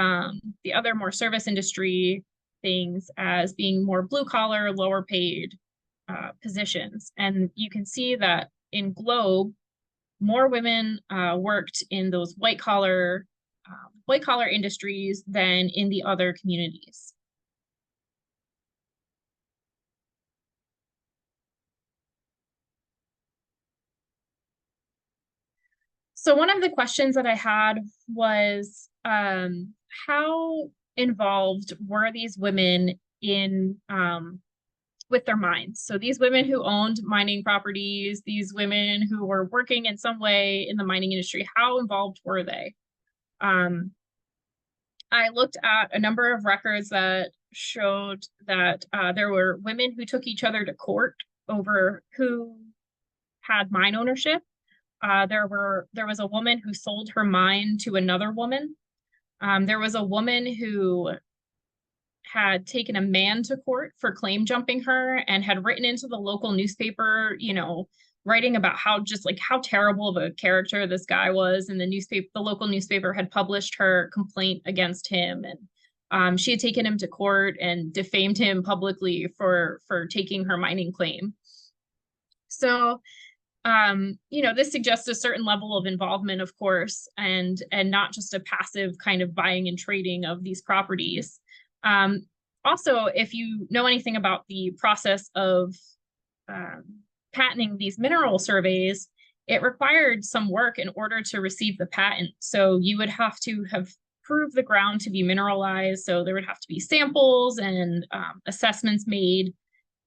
more service industry things as being more blue collar, lower paid positions. And you can see that in Globe, more women worked in those white collar industries than in the other communities. So one of the questions that I had was, how involved were these women in with their mines? So these women who owned mining properties, these women who were working in some way in the mining industry, how involved were they? I looked at a number of records that showed that there were women who took each other to court over who had mine ownership. There was a woman who sold her mine to another woman. There was a woman who had taken a man to court for claim jumping her and had written into the local newspaper, writing about how terrible of a character this guy was. And the local newspaper had published her complaint against him. And she had taken him to court and defamed him publicly for taking her mining claim. So this suggests a certain level of involvement, of course, and not just a passive kind of buying and trading of these properties. Also, if you know anything about the process of patenting these mineral surveys, it required some work in order to receive the patent. So you would have to have proved the ground to be mineralized. So there would have to be samples and assessments made.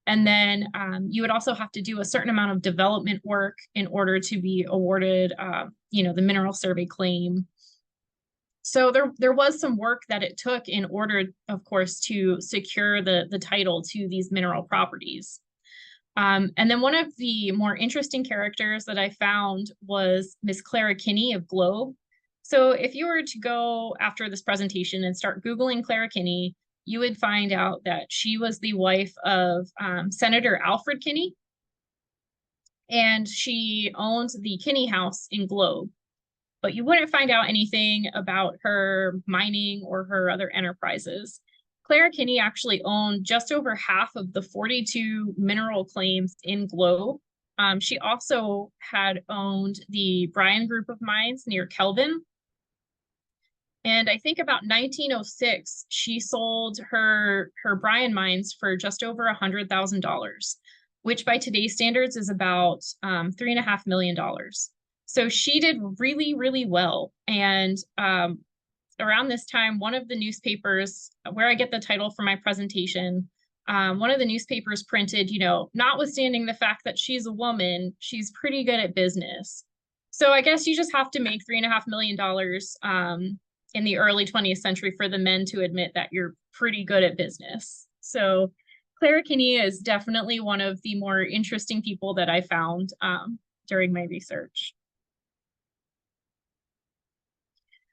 And then you would also have to do a certain amount of development work in order to be awarded, the mineral survey claim. So there was some work that it took in order, of course, to secure the title to these mineral properties. And then one of the more interesting characters that I found was Miss Clara Kinney of Globe. So if you were to go after this presentation and start Googling Clara Kinney, you would find out that she was the wife of Senator Alfred Kinney, and she owned the Kinney House in Globe. But you wouldn't find out anything about her mining or her other enterprises. Clara Kinney actually owned just over half of the 42 mineral claims in Globe. She also had owned the Bryan group of mines near Kelvin. And I think about 1906, she sold her Bryan mines for just over $100,000, which by today's standards is about $3.5 million. So she did really, really well. And around this time, one of the newspapers, where I get the title for my presentation, one of the newspapers printed, you know, notwithstanding the fact that she's a woman, she's pretty good at business. So I guess you just have to make $3.5 million in the early 20th century for the men to admit that you're pretty good at business. So Clara Kinney is definitely one of the more interesting people that I found during my research.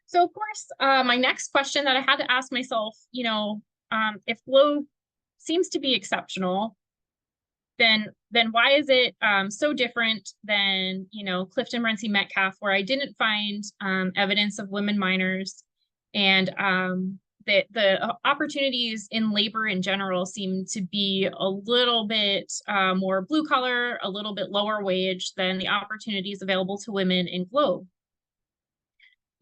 So of course, my next question that I had to ask myself, you know, if Globe seems to be exceptional, then why is it so different than, you know, Clifton, Morenci, Metcalfe, where I didn't find evidence of women miners, and the opportunities in labor in general seem to be a little bit more blue collar, a little bit lower wage than the opportunities available to women in Globe.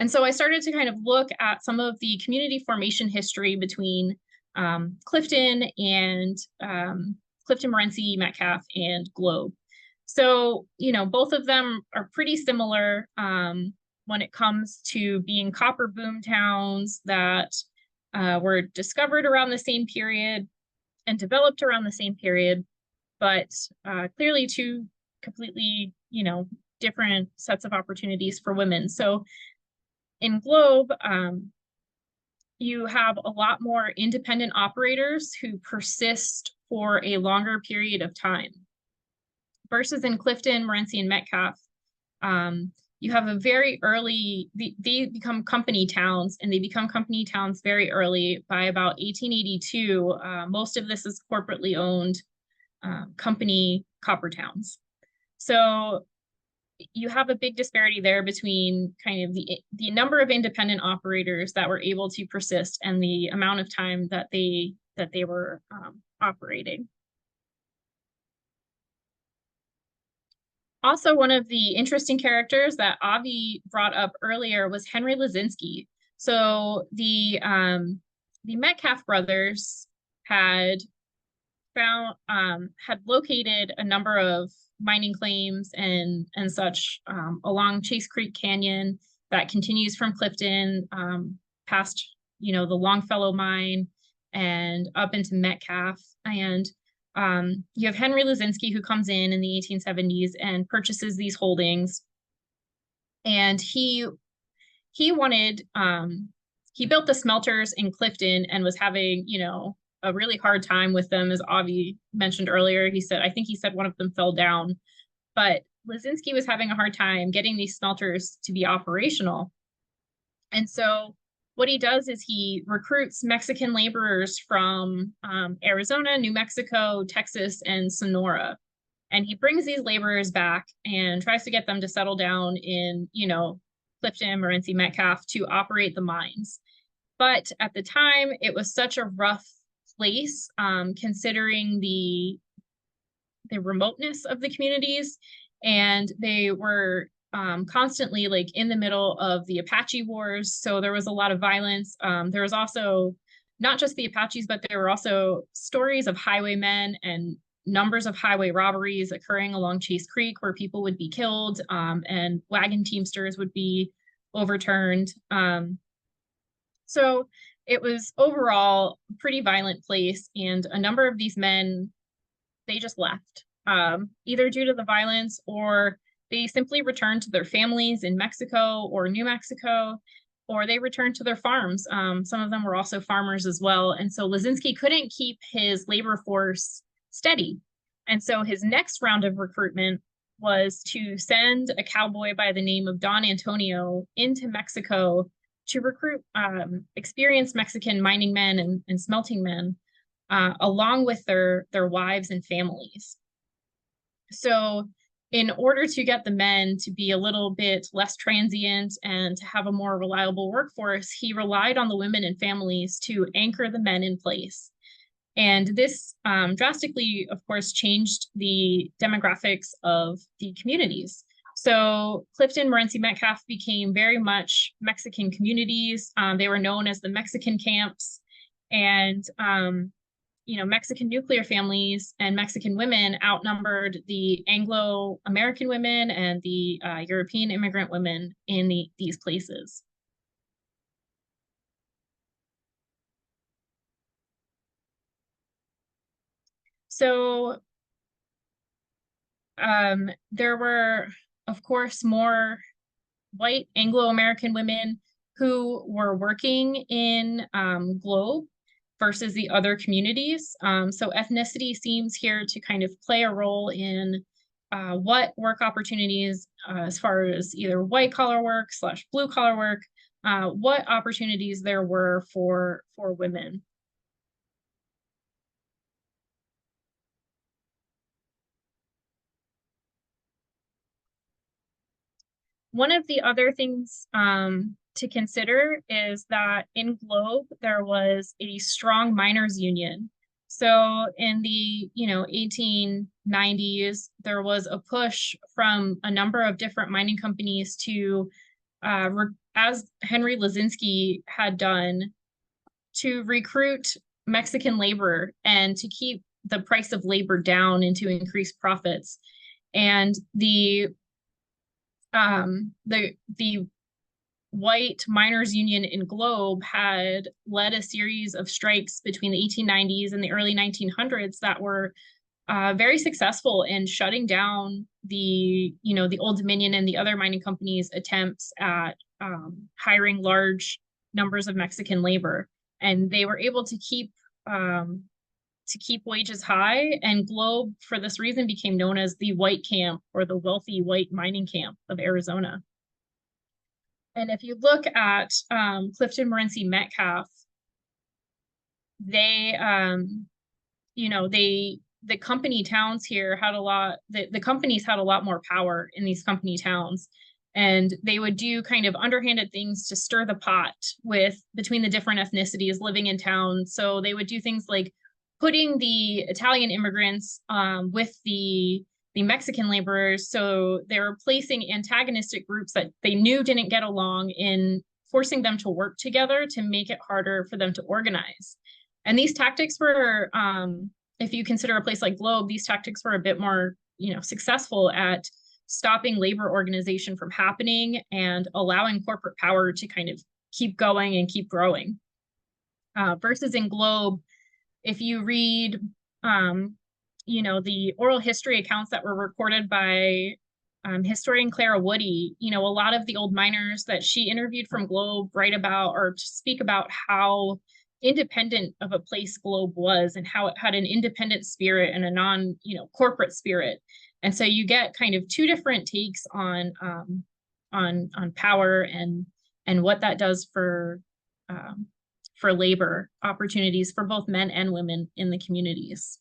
And so I started to kind of look at some of the community formation history between Clifton and Clifton, Morenci, Metcalfe, and Globe. So, you know, both of them are pretty similar when it comes to being copper boom towns that were discovered around the same period and developed around the same period, but clearly two completely, you know, different sets of opportunities for women. So in Globe, you have a lot more independent operators who persist for a longer period of time. Versus in Clifton, Morenci, and Metcalfe, you have a very early, they become company towns, and they become company towns very early. By about 1882, most of this is corporately owned company copper towns. So you have a big disparity there between kind of the number of independent operators that were able to persist and the amount of time that they were operating. Also, one of the interesting characters that Avi brought up earlier was Henry Lazinski. So the Metcalfe brothers had located a number of mining claims and such along Chase Creek Canyon that continues from Clifton past, you know, the Longfellow mine and up into Metcalfe. And you have Henry Lazinski, who comes in the 1870s and purchases these holdings. And he wanted, he built the smelters in Clifton and was having, you know, a really hard time with them, as Avi mentioned earlier. I think he said one of them fell down, but Lazinski was having a hard time getting these smelters to be operational. And so what he does is he recruits Mexican laborers from Arizona, New Mexico, Texas, and Sonora. And he brings these laborers back and tries to get them to settle down in, you know, Clifton, Morenci, Metcalfe to operate the mines. But at the time, it was such a rough place, considering the remoteness of the communities, and they were constantly like in the middle of the Apache wars. So there was a lot of violence. There was also not just the Apaches, but there were also stories of highwaymen and numbers of highway robberies occurring along Chase Creek where people would be killed, and wagon teamsters would be overturned. So it was overall a pretty violent place, and a number of these men, they just left, either due to the violence, or they simply returned to their families in Mexico or New Mexico, or they returned to their farms. Some of them were also farmers as well. And so Lazinski couldn't keep his labor force steady. And so his next round of recruitment was to send a cowboy by the name of Don Antonio into Mexico to recruit experienced Mexican mining men and smelting men, along with their wives and families. So in order to get the men to be a little bit less transient and to have a more reliable workforce, he relied on the women and families to anchor the men in place. And this drastically, of course, changed the demographics of the communities. So Clifton, Morenci, Metcalfe became very much Mexican communities. They were known as the Mexican camps. And Mexican nuclear families and Mexican women outnumbered the Anglo American women and the European immigrant women in these places. So there were, of course, more white Anglo American women who were working in Globe versus the other communities. So ethnicity seems here to kind of play a role in what work opportunities, as far as either white collar work / blue collar work, what opportunities there were for women. One of the other things to consider is that in Globe, there was a strong miners' union. So in the 1890s, there was a push from a number of different mining companies to, as Henry Lazinski had done, to recruit Mexican labor and to keep the price of labor down and to increase profits. And the white miners' union in Globe had led a series of strikes between the 1890s and the early 1900s that were very successful in shutting down the Old Dominion and the other mining companies' attempts at hiring large numbers of Mexican labor. And they were able to keep wages high, and Globe, for this reason, became known as the white camp, or the wealthy white mining camp of Arizona. And if you look at Clifton, Morenci, Metcalfe, they, the company towns here had a lot, the companies had a lot more power in these company towns. And they would do kind of underhanded things to stir the pot between the different ethnicities living in town. So they would do things like putting the Italian immigrants with the Mexican laborers. So they were placing antagonistic groups that they knew didn't get along in forcing them to work together to make it harder for them to organize. And these tactics were, if you consider a place like Globe, these tactics were a bit more, successful at stopping labor organization from happening and allowing corporate power to kind of keep going and keep growing. Versus in Globe, if you read, the oral history accounts that were recorded by historian Clara Woody, a lot of the old miners that she interviewed from Globe write about or speak about how independent of a place Globe was and how it had an independent spirit and a corporate spirit. And so you get kind of two different takes on power and what that does for labor opportunities for both men and women in the communities.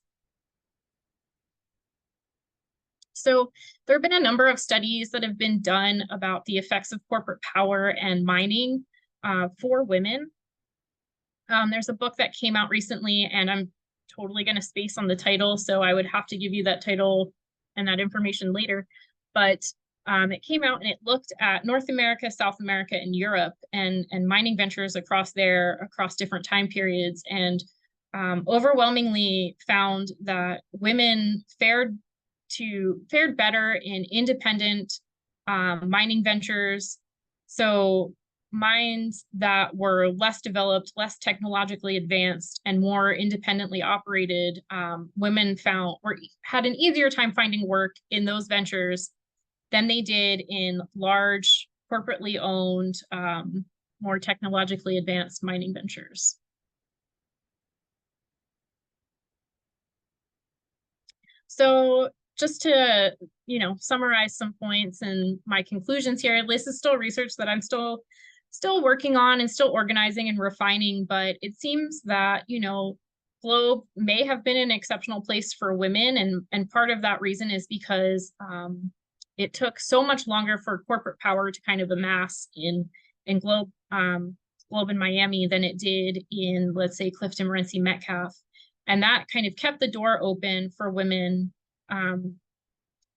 So there have been a number of studies that have been done about the effects of corporate power and mining for women. There's a book that came out recently, and I'm totally going to space on the title, so I would have to give you that title and that information later. But it came out and it looked at North America, South America, and Europe, and mining ventures across different time periods, and overwhelmingly found that women fared better in independent mining ventures. So mines that were less developed, less technologically advanced, and more independently operated, women had an easier time finding work in those ventures than they did in large, corporately owned, more technologically advanced mining ventures. So just to, summarize some points and my conclusions here, this is still research that I'm still working on and still organizing and refining, but it seems that, Globe may have been an exceptional place for women, and part of that reason is because it took so much longer for corporate power to kind of amass in Globe in Miami than it did in, let's say, Clifton, Morenci, Metcalf. And that kind of kept the door open for women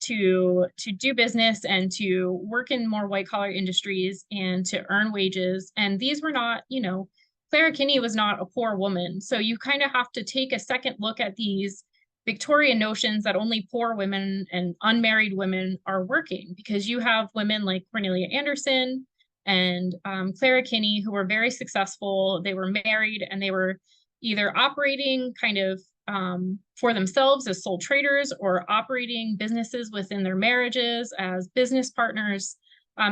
to do business and to work in more white collar industries and to earn wages. And these were not, you know, Clara Kinney was not a poor woman. So you kind of have to take a second look at these Victorian notions that only poor women and unmarried women are working, because you have women like Cornelia Anderson and Clara Kinney, who were very successful. They were married and they were either operating kind of for themselves as sole traders or operating businesses within their marriages as business partners.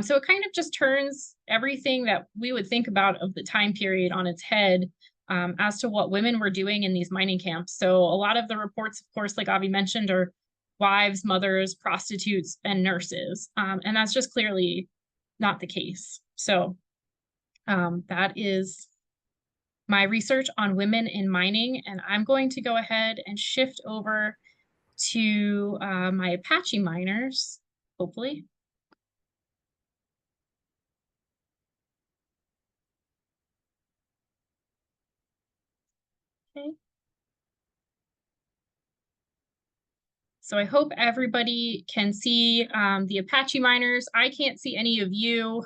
So it kind of just turns everything that we would think about of the time period on its head as to what women were doing in these mining camps. So a lot of the reports, of course, like Avi mentioned, are wives, mothers, prostitutes, and nurses. And that's just clearly not the case. So that is my research on women in mining, and I'm going to go ahead and shift over to my Apache miners, hopefully. Okay. So I hope everybody can see the Apache miners. I can't see any of you.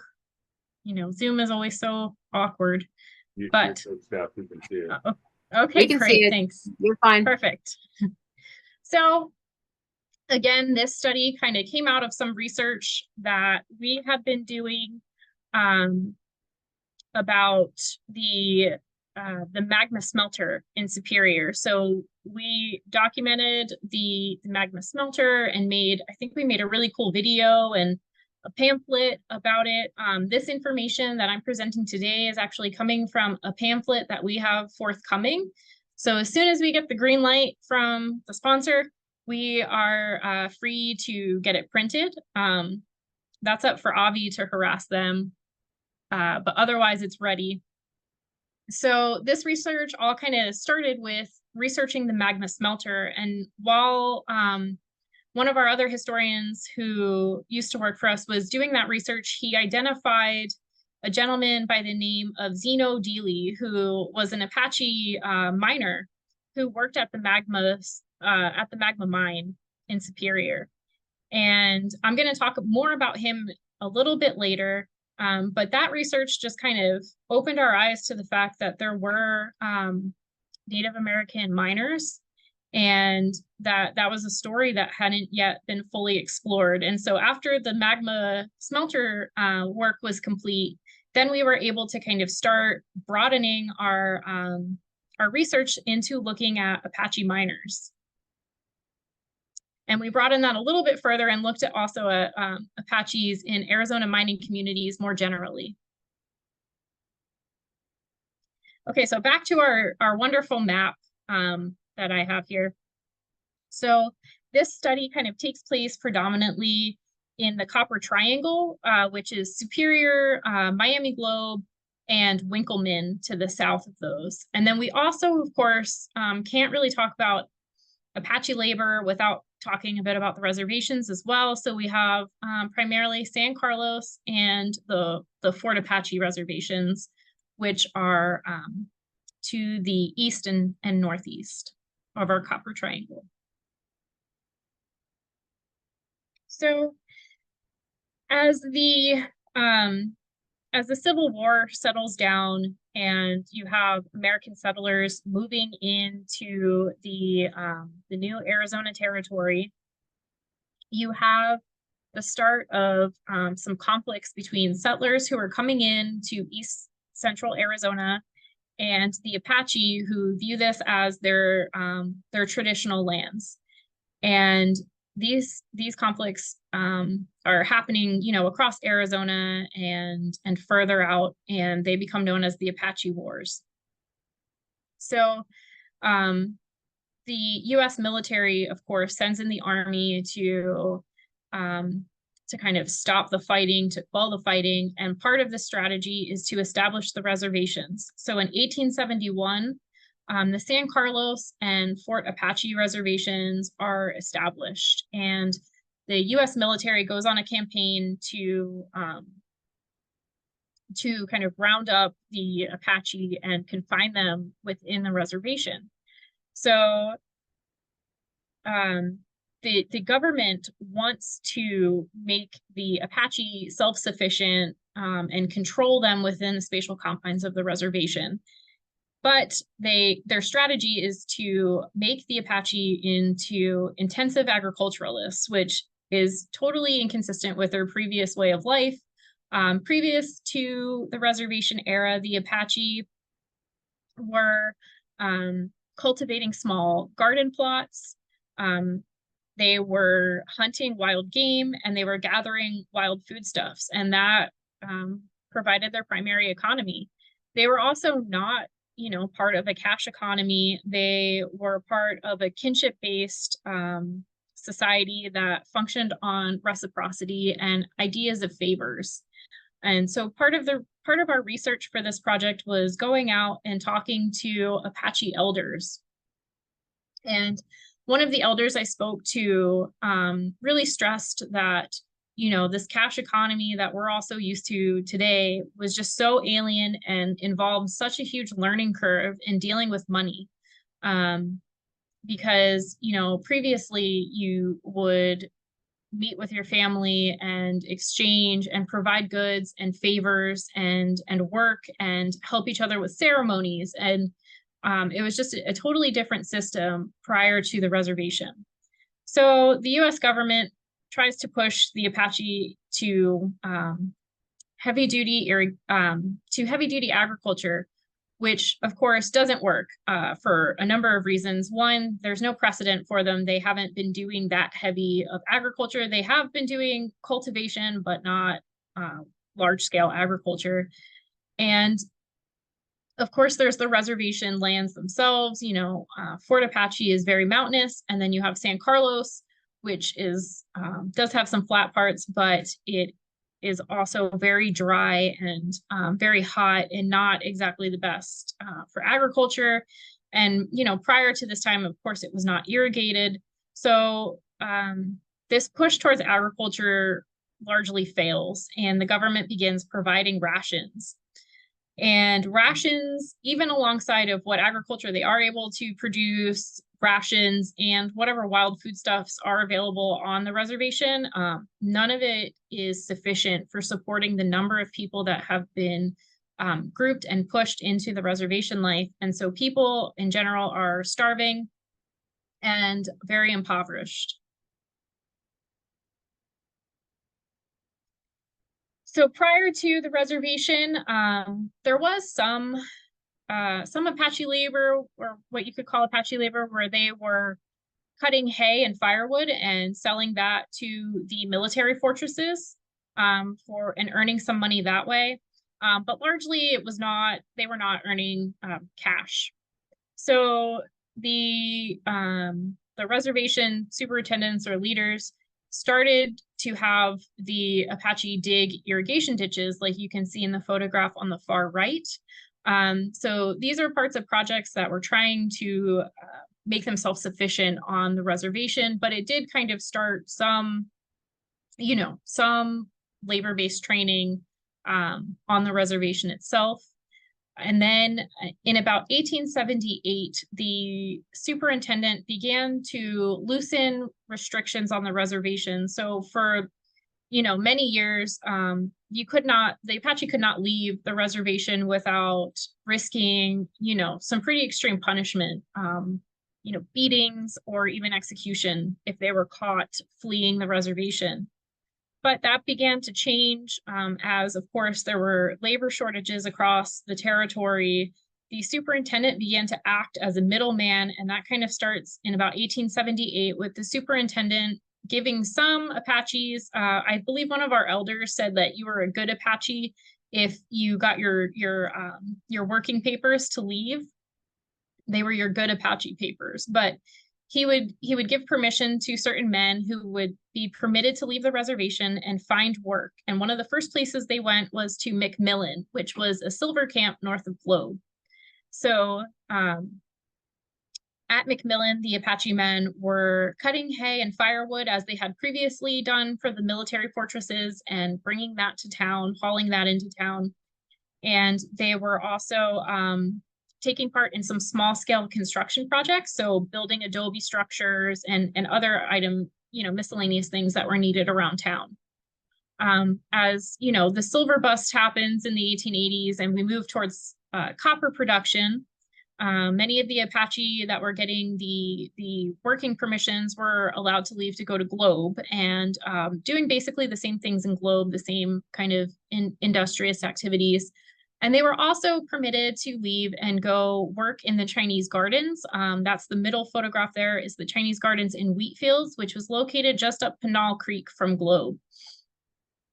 You know, Zoom is always so awkward. But staff, we can see it. Okay, We can great, see it. thanks. You're fine. Perfect. So again, this study kind of came out of some research that we have been doing about the magma smelter in Superior. So we documented the magma smelter and I think we made a really cool video and a pamphlet about it. This information that I'm presenting today is actually coming from a pamphlet that we have forthcoming. So as soon as we get the green light from the sponsor, we are free to get it printed. That's up for Avi to harass them, but otherwise it's ready. So this research all kind of started with researching the magma smelter. And while one of our other historians who used to work for us was doing that research, he identified a gentleman by the name of Zeno Dealey, who was an Apache miner who worked at the magma mine in Superior. And I'm going to talk more about him a little bit later. But that research just kind of opened our eyes to the fact that there were Native American miners, and that was a story that hadn't yet been fully explored. And so after the magma smelter work was complete, then we were able to kind of start broadening our research into looking at Apache miners. And we broadened that a little bit further and looked at also at Apaches in Arizona mining communities more generally. Okay, so back to our wonderful map that I have here. So this study kind of takes place predominantly in the Copper Triangle, which is Superior, Miami Globe, and Winkleman to the south of those. And then we also, of course, can't really talk about Apache labor without talking a bit about the reservations as well. So we have primarily San Carlos and the Fort Apache reservations, which are to the east and northeast of our Copper Triangle. So as the Civil War settles down and you have American settlers moving into the new Arizona territory, you have the start of some conflicts between settlers who are coming in to East Central Arizona and the Apache, who view this as their traditional lands. And these conflicts are happening, you know, across Arizona and further out, and they become known as the Apache Wars. So the U.S. military, of course, sends in the army to kind of stop the fighting, to quell the fighting, and part of the strategy is to establish the reservations. So in 1871, the San Carlos and Fort Apache reservations are established, and the U.S. military goes on a campaign to kind of round up the Apache and confine them within the reservation. So the government wants to make the Apache self-sufficient and control them within the spatial confines of the reservation. But their strategy is to make the Apache into intensive agriculturalists, which is totally inconsistent with their previous way of life. Previous to the reservation era, the Apache were cultivating small garden plots. They were hunting wild game, and they were gathering wild foodstuffs, and that provided their primary economy. They were also not, part of a cash economy. They were part of a kinship-based society that functioned on reciprocity and ideas of favors. And so part of our research for this project was going out and talking to Apache elders. And one of the elders I spoke to really stressed that, this cash economy that we're also used to today was just so alien and involved such a huge learning curve in dealing with money. Because, previously you would meet with your family and exchange and provide goods and favors and work and help each other with ceremonies. And it was just a totally different system prior to the reservation. So the US government tries to push the Apache to heavy duty agriculture, which of course doesn't work for a number of reasons. One, there's no precedent for them. They haven't been doing that heavy of agriculture. They have been doing cultivation, but not large scale agriculture. And of course, there's the reservation lands themselves. Fort Apache is very mountainous, and then you have San Carlos, which is does have some flat parts, but it is also very dry and very hot and not exactly the best for agriculture. And, prior to this time, of course, it was not irrigated. So this push towards agriculture largely fails, and the government begins providing rations. And rations, even alongside of what agriculture they are able to produce, rations and whatever wild foodstuffs are available on the reservation, none of it is sufficient for supporting the number of people that have been grouped and pushed into the reservation life. And so people in general are starving and very impoverished. So prior to the reservation, there was some Apache labor, or what you could call Apache labor, where they were cutting hay and firewood and selling that to the military fortresses and earning some money that way. But largely they were not earning cash. So the reservation superintendents or leaders started to have the Apache dig irrigation ditches, like you can see in the photograph on the far right. So these are parts of projects that were trying to make them self-sufficient on the reservation, but it did kind of start some labor-based training on the reservation itself. And then in about 1878, the superintendent began to loosen restrictions on the reservation. So for many years, the Apache could not leave the reservation without risking, some pretty extreme punishment, beatings or even execution if they were caught fleeing the reservation. But that began to change as, of course, there were labor shortages across the territory. The superintendent began to act as a middleman, and that kind of starts in about 1878 with the superintendent giving some Apaches, I believe one of our elders said that you were a good Apache if you got your working papers to leave. They were your good Apache papers, but he would give permission to certain men who would be permitted to leave the reservation and find work. And one of the first places they went was to McMillan, which was a silver camp north of Globe. So At McMillan, the Apache men were cutting hay and firewood as they had previously done for the military fortresses and bringing that to town, hauling that into town. And they were also taking part in some small scale construction projects. So building adobe structures and other miscellaneous things that were needed around town. As you know, the silver bust happens in the 1880s and we move towards copper production. Many of the Apache that were getting the working permissions were allowed to leave to go to Globe and doing basically the same things in Globe, the same kind of industrious activities. And they were also permitted to leave and go work in the Chinese gardens. That's the middle photograph there is the Chinese gardens in Wheatfields, which was located just up Pinal Creek from Globe.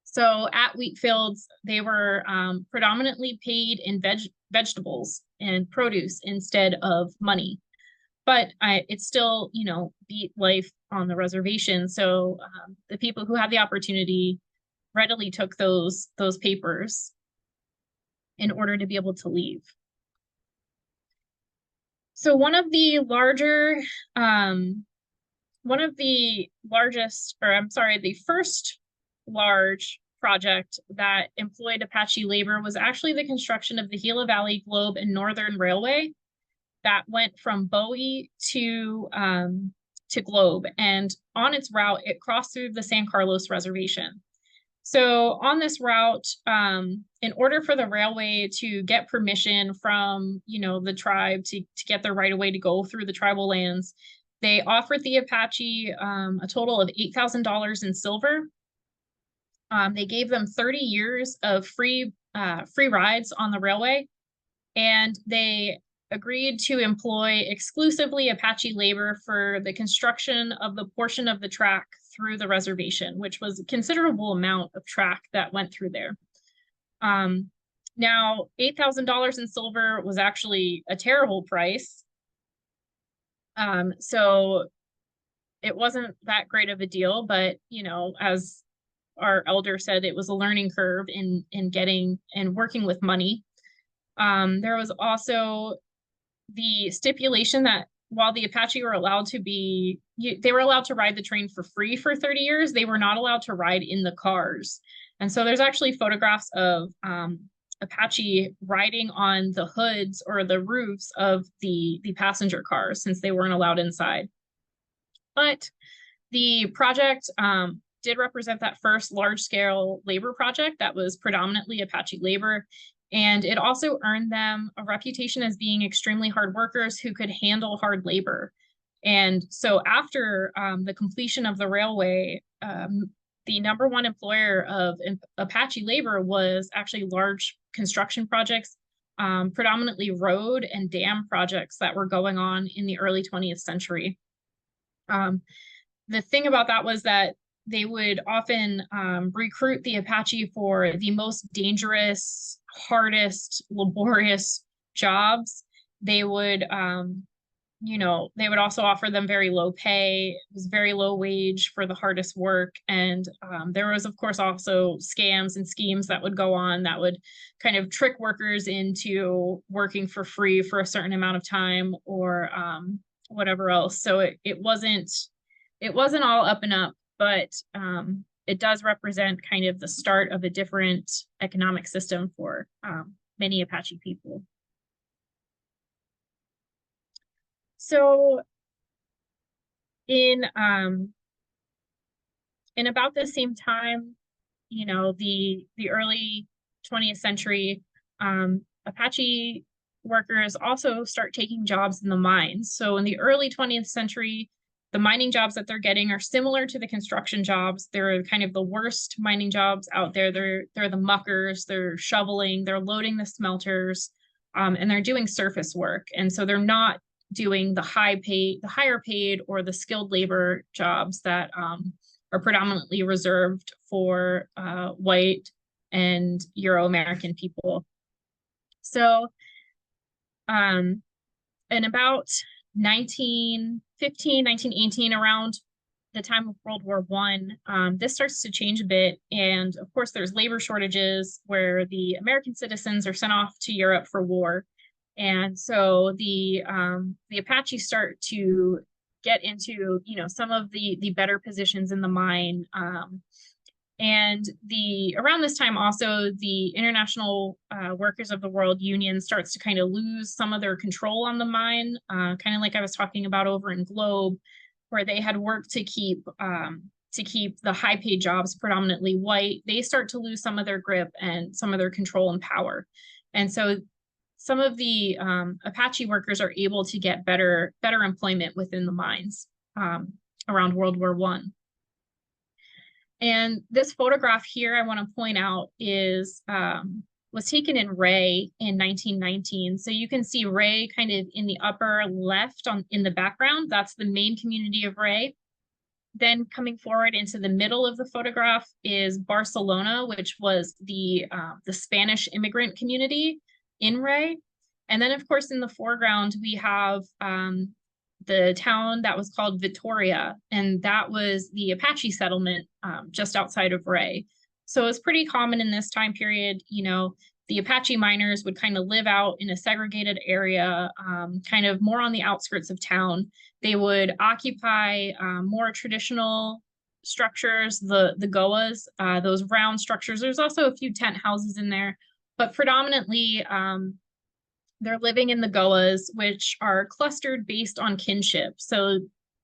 So at Wheatfields, they were predominantly paid in vegetables and produce instead of money. But it still, beat life on the reservation. So the people who had the opportunity readily took those papers in order to be able to leave. So the first large project that employed Apache labor was actually the construction of the Gila Valley, Globe, and Northern Railway that went from Bowie to Globe. And on its route, it crossed through the San Carlos Reservation. So on this route, in order for the railway to get permission from, the tribe to get their right of way to go through the tribal lands, they offered the Apache a total of $8,000 in silver. They gave them 30 years of free rides on the railway, and they agreed to employ exclusively Apache labor for the construction of the portion of the track through the reservation, which was a considerable amount of track that went through there. Now, $8,000 in silver was actually a terrible price. So it wasn't that great of a deal, but, as our elder said, it was a learning curve in getting and working with money. There was also the stipulation that while the Apache were allowed to they were allowed to ride the train for free for 30 years, they were not allowed to ride in the cars. And so there's actually photographs of Apache riding on the hoods or the roofs of the passenger cars since they weren't allowed inside. But the project did represent that first large-scale labor project that was predominantly Apache labor. And it also earned them a reputation as being extremely hard workers who could handle hard labor. And so after the completion of the railway, the number one employer of Apache labor was actually large construction projects, predominantly road and dam projects that were going on in the early 20th century. The thing about that was that they would often recruit the Apache for the most dangerous, hardest, laborious jobs. They would, they would also offer them very low pay. It was very low wage for the hardest work. And there was, of course, also scams and schemes that would go on that would kind of trick workers into working for free for a certain amount of time or whatever else. So it wasn't all up and up, but it does represent kind of the start of a different economic system for many Apache people. So in about the same time, the early 20th century, Apache workers also start taking jobs in the mines. So in the early 20th century, the mining jobs that they're getting are similar to the construction jobs. They're kind of the worst mining jobs out there. They're the muckers, they're shoveling, they're loading the smelters, and they're doing surface work. And so they're not doing the higher paid or the skilled labor jobs that are predominantly reserved for white and Euro American people. So in about 1915, 1918, around the time of World War I, this starts to change a bit. And of course, there's labor shortages where the American citizens are sent off to Europe for war. And so the Apache start to get into, you know, some of the better positions in the mine. And around this time also the International Workers of the World Union starts to kind of lose some of their control on the mine, kind of like I was talking about over in Globe, where they had worked to keep the high paid jobs predominantly white. They start to lose some of their grip and some of their control and power. And so some of the Apache workers are able to get better employment within the mines around World War I. And this photograph here I want to point out is was taken in Ray in 1919. So you can see Ray kind of in the upper left in the background. That's the main community of Ray. Then coming forward into the middle of the photograph is Barcelona, which was the Spanish immigrant community in Ray. And then of course in the foreground we have the town that was called Vitoria, and that was the Apache settlement just outside of Ray. So it's pretty common in this time period, you know, the Apache miners would kind of live out in a segregated area, kind of more on the outskirts of town. They would occupy more traditional structures, the goas, those round structures. There's also a few tent houses in there, but predominantly they're living in the goas, which are clustered based on kinship. So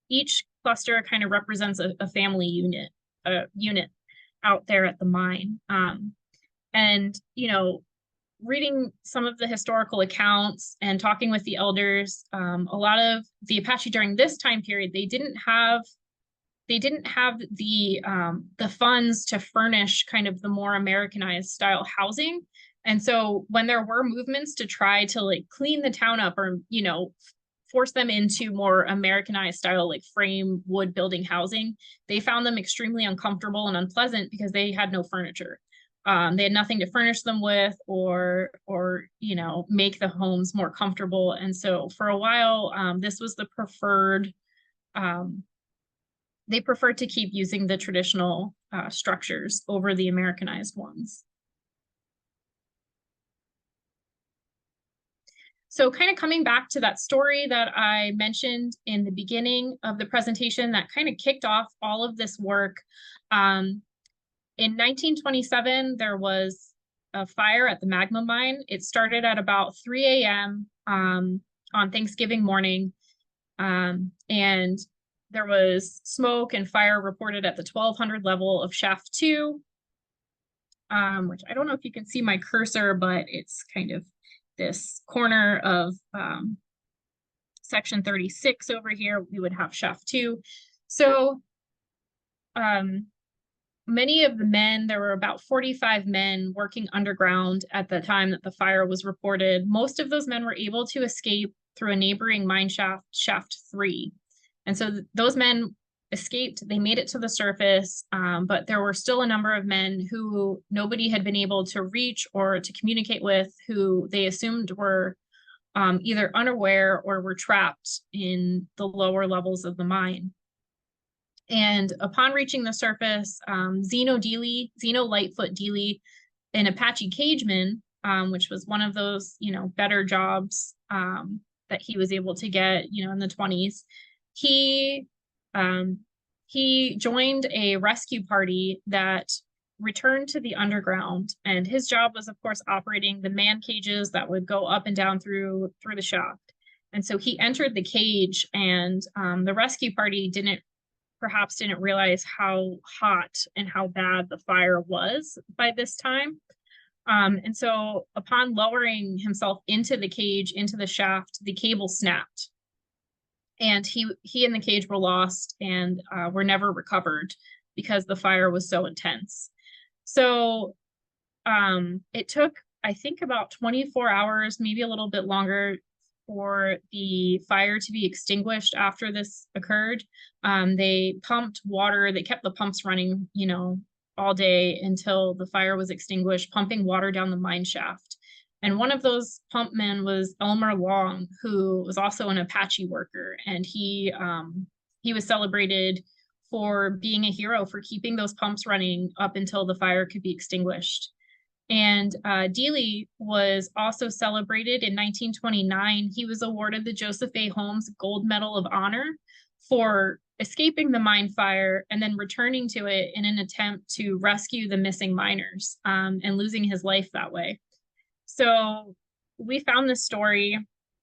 each cluster kind of represents a family unit out there at the mine. And, you know, reading some of the historical accounts and talking with the elders, a lot of the Apache during this time period, they didn't have the funds to furnish kind of the more Americanized style housing. And so when there were movements to try to like clean the town up or, you know, force them into more Americanized style, like frame wood building housing, they found them extremely uncomfortable and unpleasant because they had no furniture. They had nothing to furnish them with or, you know, make the homes more comfortable. And so for a while, this was the preferred, they preferred to keep using the traditional structures over the Americanized ones. So kind of coming back to that story that I mentioned in the beginning of the presentation that kind of kicked off all of this work. In 1927, there was a fire at the magma mine. It started at about 3 a.m. On Thanksgiving morning. And there was smoke and fire reported at the 1200 level of shaft 2, which I don't know if you can see my cursor, but it's kind of this corner of section 36 over here. We would have shaft 2. So many of the men, there were about 45 men working underground at the time that the fire was reported. Most of those men were able to escape through a neighboring mine shaft, shaft 3. And so those men escaped, they made it to the surface, but there were still a number of men who nobody had been able to reach or to communicate with, who they assumed were either unaware or were trapped in the lower levels of the mine. And upon reaching the surface, Zeno Lightfoot Dealey, an Apache cageman, which was one of those, you know, better jobs that he was able to get, you know, in the 20s, he joined a rescue party that returned to the underground, and his job was, of course, operating the man cages that would go up and down through the shaft. And so he entered the cage, and the rescue party perhaps didn't realize how hot and how bad the fire was by this time. And so upon lowering himself into the cage, into the shaft, the cable snapped. And he and the cage were lost and were never recovered because the fire was so intense. So it took, I think, about 24 hours, maybe a little bit longer, for the fire to be extinguished after this occurred. They pumped water, they kept the pumps running, you know, all day until the fire was extinguished, pumping water down the mine shaft. And one of those pump men was Elmer Long, who was also an Apache worker. And he was celebrated for being a hero for keeping those pumps running up until the fire could be extinguished. And Dealey was also celebrated in 1929. He was awarded the Joseph A. Holmes Gold Medal of Honor for escaping the mine fire and then returning to it in an attempt to rescue the missing miners, and losing his life that way. So we found this story,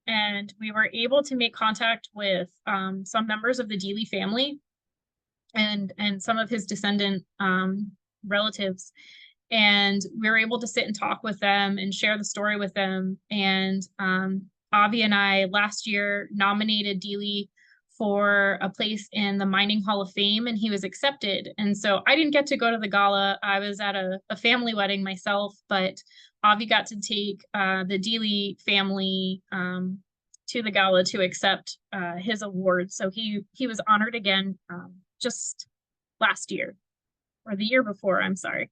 and we were able to make contact with some members of the Dealey family and some of his descendant relatives. And we were able to sit and talk with them and share the story with them. And Avi and I last year nominated Dealey for a place in the Mining Hall of Fame, and he was accepted. And so I didn't get to go to the gala. I was at a family wedding myself, but Avi got to take the Dealey family to the gala to accept his award. So he was honored again just last year, or the year before, I'm sorry.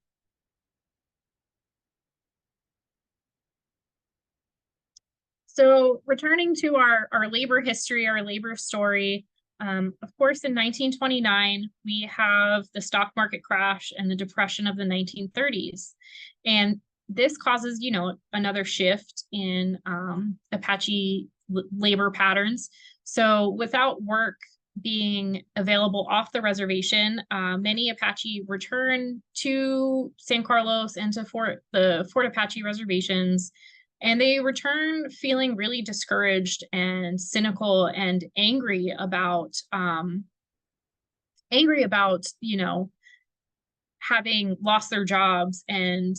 So returning to our labor history, our labor story, of course, in 1929, we have the stock market crash and the depression of the 1930s. And this causes, you know, another shift in Apache labor patterns. So without work being available off the reservation, many Apache return to San Carlos and to the Fort Apache reservations. And they return feeling really discouraged and cynical and angry about, you know, having lost their jobs, and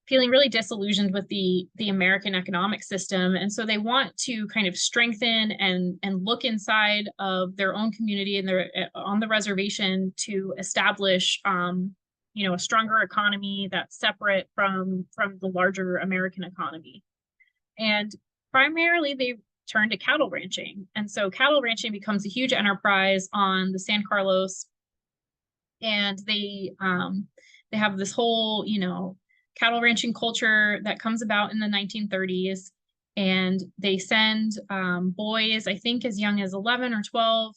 feeling really disillusioned with the American economic system. And so they want to kind of strengthen and look inside of their own community and on the reservation to establish you know, a stronger economy that's separate from the larger American economy. And primarily they turn to cattle ranching. And so cattle ranching becomes a huge enterprise on the San Carlos. And they have this whole, you know, cattle ranching culture that comes about in the 1930s. And they send boys, I think as young as 11 or 12,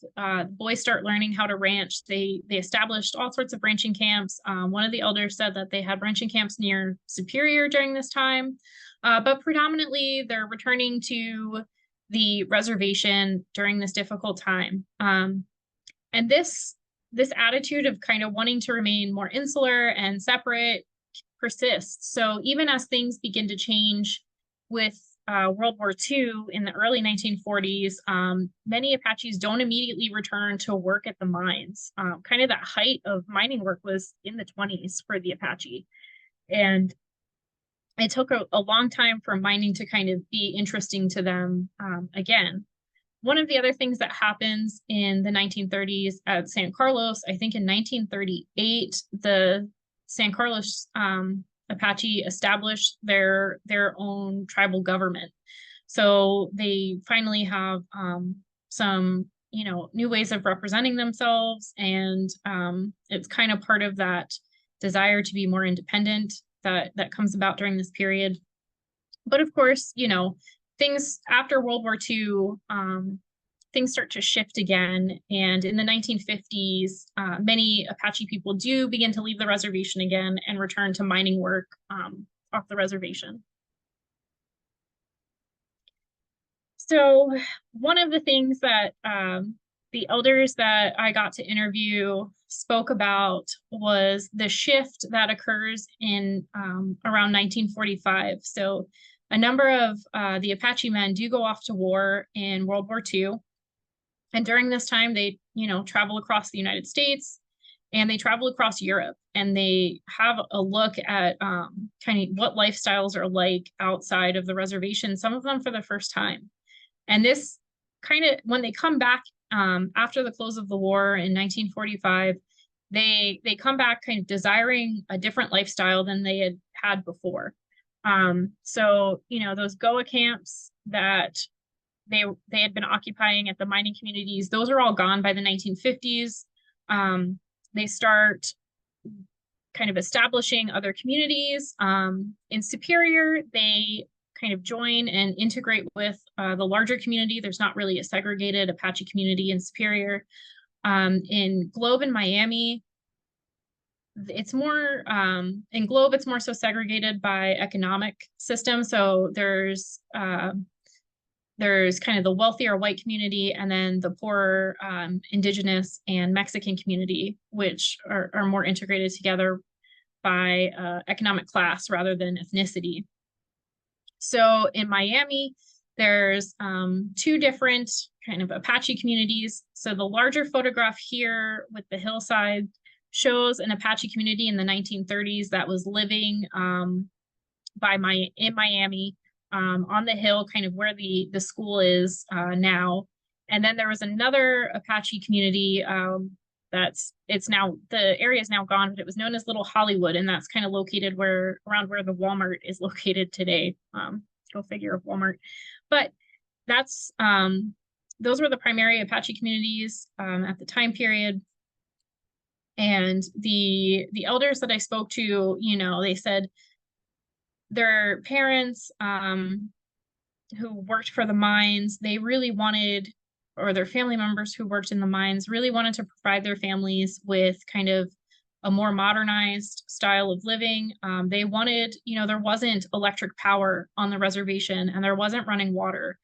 boys start learning how to ranch. They established all sorts of ranching camps. One of the elders said that they had ranching camps near Superior during this time, but predominantly they're returning to the reservation during this difficult time. And this attitude of kind of wanting to remain more insular and separate persists. So even as things begin to change with World War II in the early 1940s, many Apaches don't immediately return to work at the mines. Kind of that height of mining work was in the 20s for the Apache. And it took a long time for mining to kind of be interesting to them again. One of the other things that happens in the 1930s at San Carlos, I think in 1938, the San Carlos Apache established their own tribal government. So they finally have some, you know, new ways of representing themselves, and it's kind of part of that desire to be more independent that comes about during this period. But of course, you know, things after World War II, things start to shift again. And in the 1950s, many Apache people do begin to leave the reservation again and return to mining work off the reservation. So one of the things that the elders that I got to interview spoke about was the shift that occurs in around 1945. So a number of the Apache men do go off to war in World War II. And during this time, they, you know, travel across the United States, and they travel across Europe, and they have a look at kind of what lifestyles are like outside of the reservation, some of them for the first time. And this kind of, when they come back after the close of the war in 1945, they come back kind of desiring a different lifestyle than they had before. So, you know, those Goa camps that they had been occupying at the mining communities, those are all gone by the 1950s. They start kind of establishing other communities. In Superior, they kind of join and integrate with the larger community. There's not really a segregated Apache community in Superior. In Globe and Miami, it's more in Globe, it's more so segregated by economic system. So there's kind of the wealthier white community, and then the poorer indigenous and Mexican community, which are more integrated together by economic class rather than ethnicity. So in Miami, there's two different kind of Apache communities. So the larger photograph here with the hillside shows an Apache community in the 1930s that was living in Miami on the hill, kind of where the school is now. And then there was another Apache community the area is now gone, but it was known as Little Hollywood, and that's kind of located around where the Walmart is located today. Go figure of Walmart. But that's those were the primary Apache communities at the time period. And the elders that I spoke to, they said their parents who worked for the mines, they really wanted, or their family members who worked in the mines really wanted to provide their families with kind of a more modernized style of living. They wanted, there wasn't electric power on the reservation and there wasn't running water.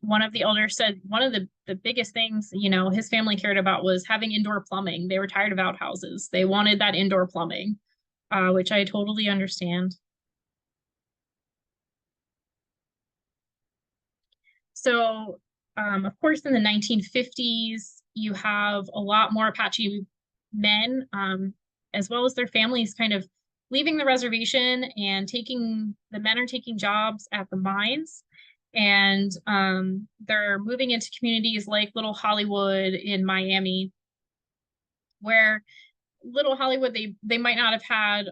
One of the elders said one of the biggest things, his family cared about was having indoor plumbing. They were tired of outhouses. They wanted that indoor plumbing, which I totally understand. So, of course, in the 1950s, you have a lot more Apache men, as well as their families, kind of leaving the reservation and the men are taking jobs at the mines. And they're moving into communities like Little Hollywood in Miami, where Little Hollywood, they might not have had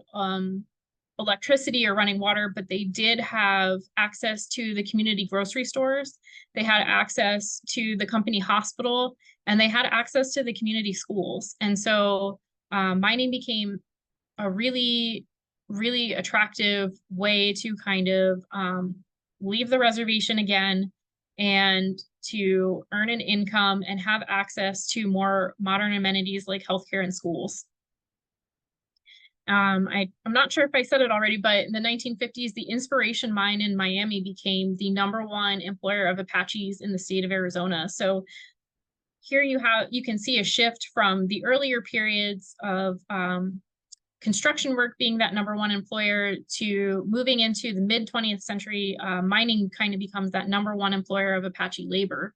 electricity or running water, but they did have access to the community grocery stores. They had access to the company hospital, and they had access to the community schools. And so mining became a really, really attractive way to kind of leave the reservation again and to earn an income and have access to more modern amenities like healthcare and schools. I'm not sure if I said it already, but in the 1950s, the Inspiration Mine in Miami became the #1 employer of Apaches in the state of Arizona. So here you can see a shift from the earlier periods of construction work being that #1 employer to moving into the mid 20th century. Mining kind of becomes that #1 employer of Apache labor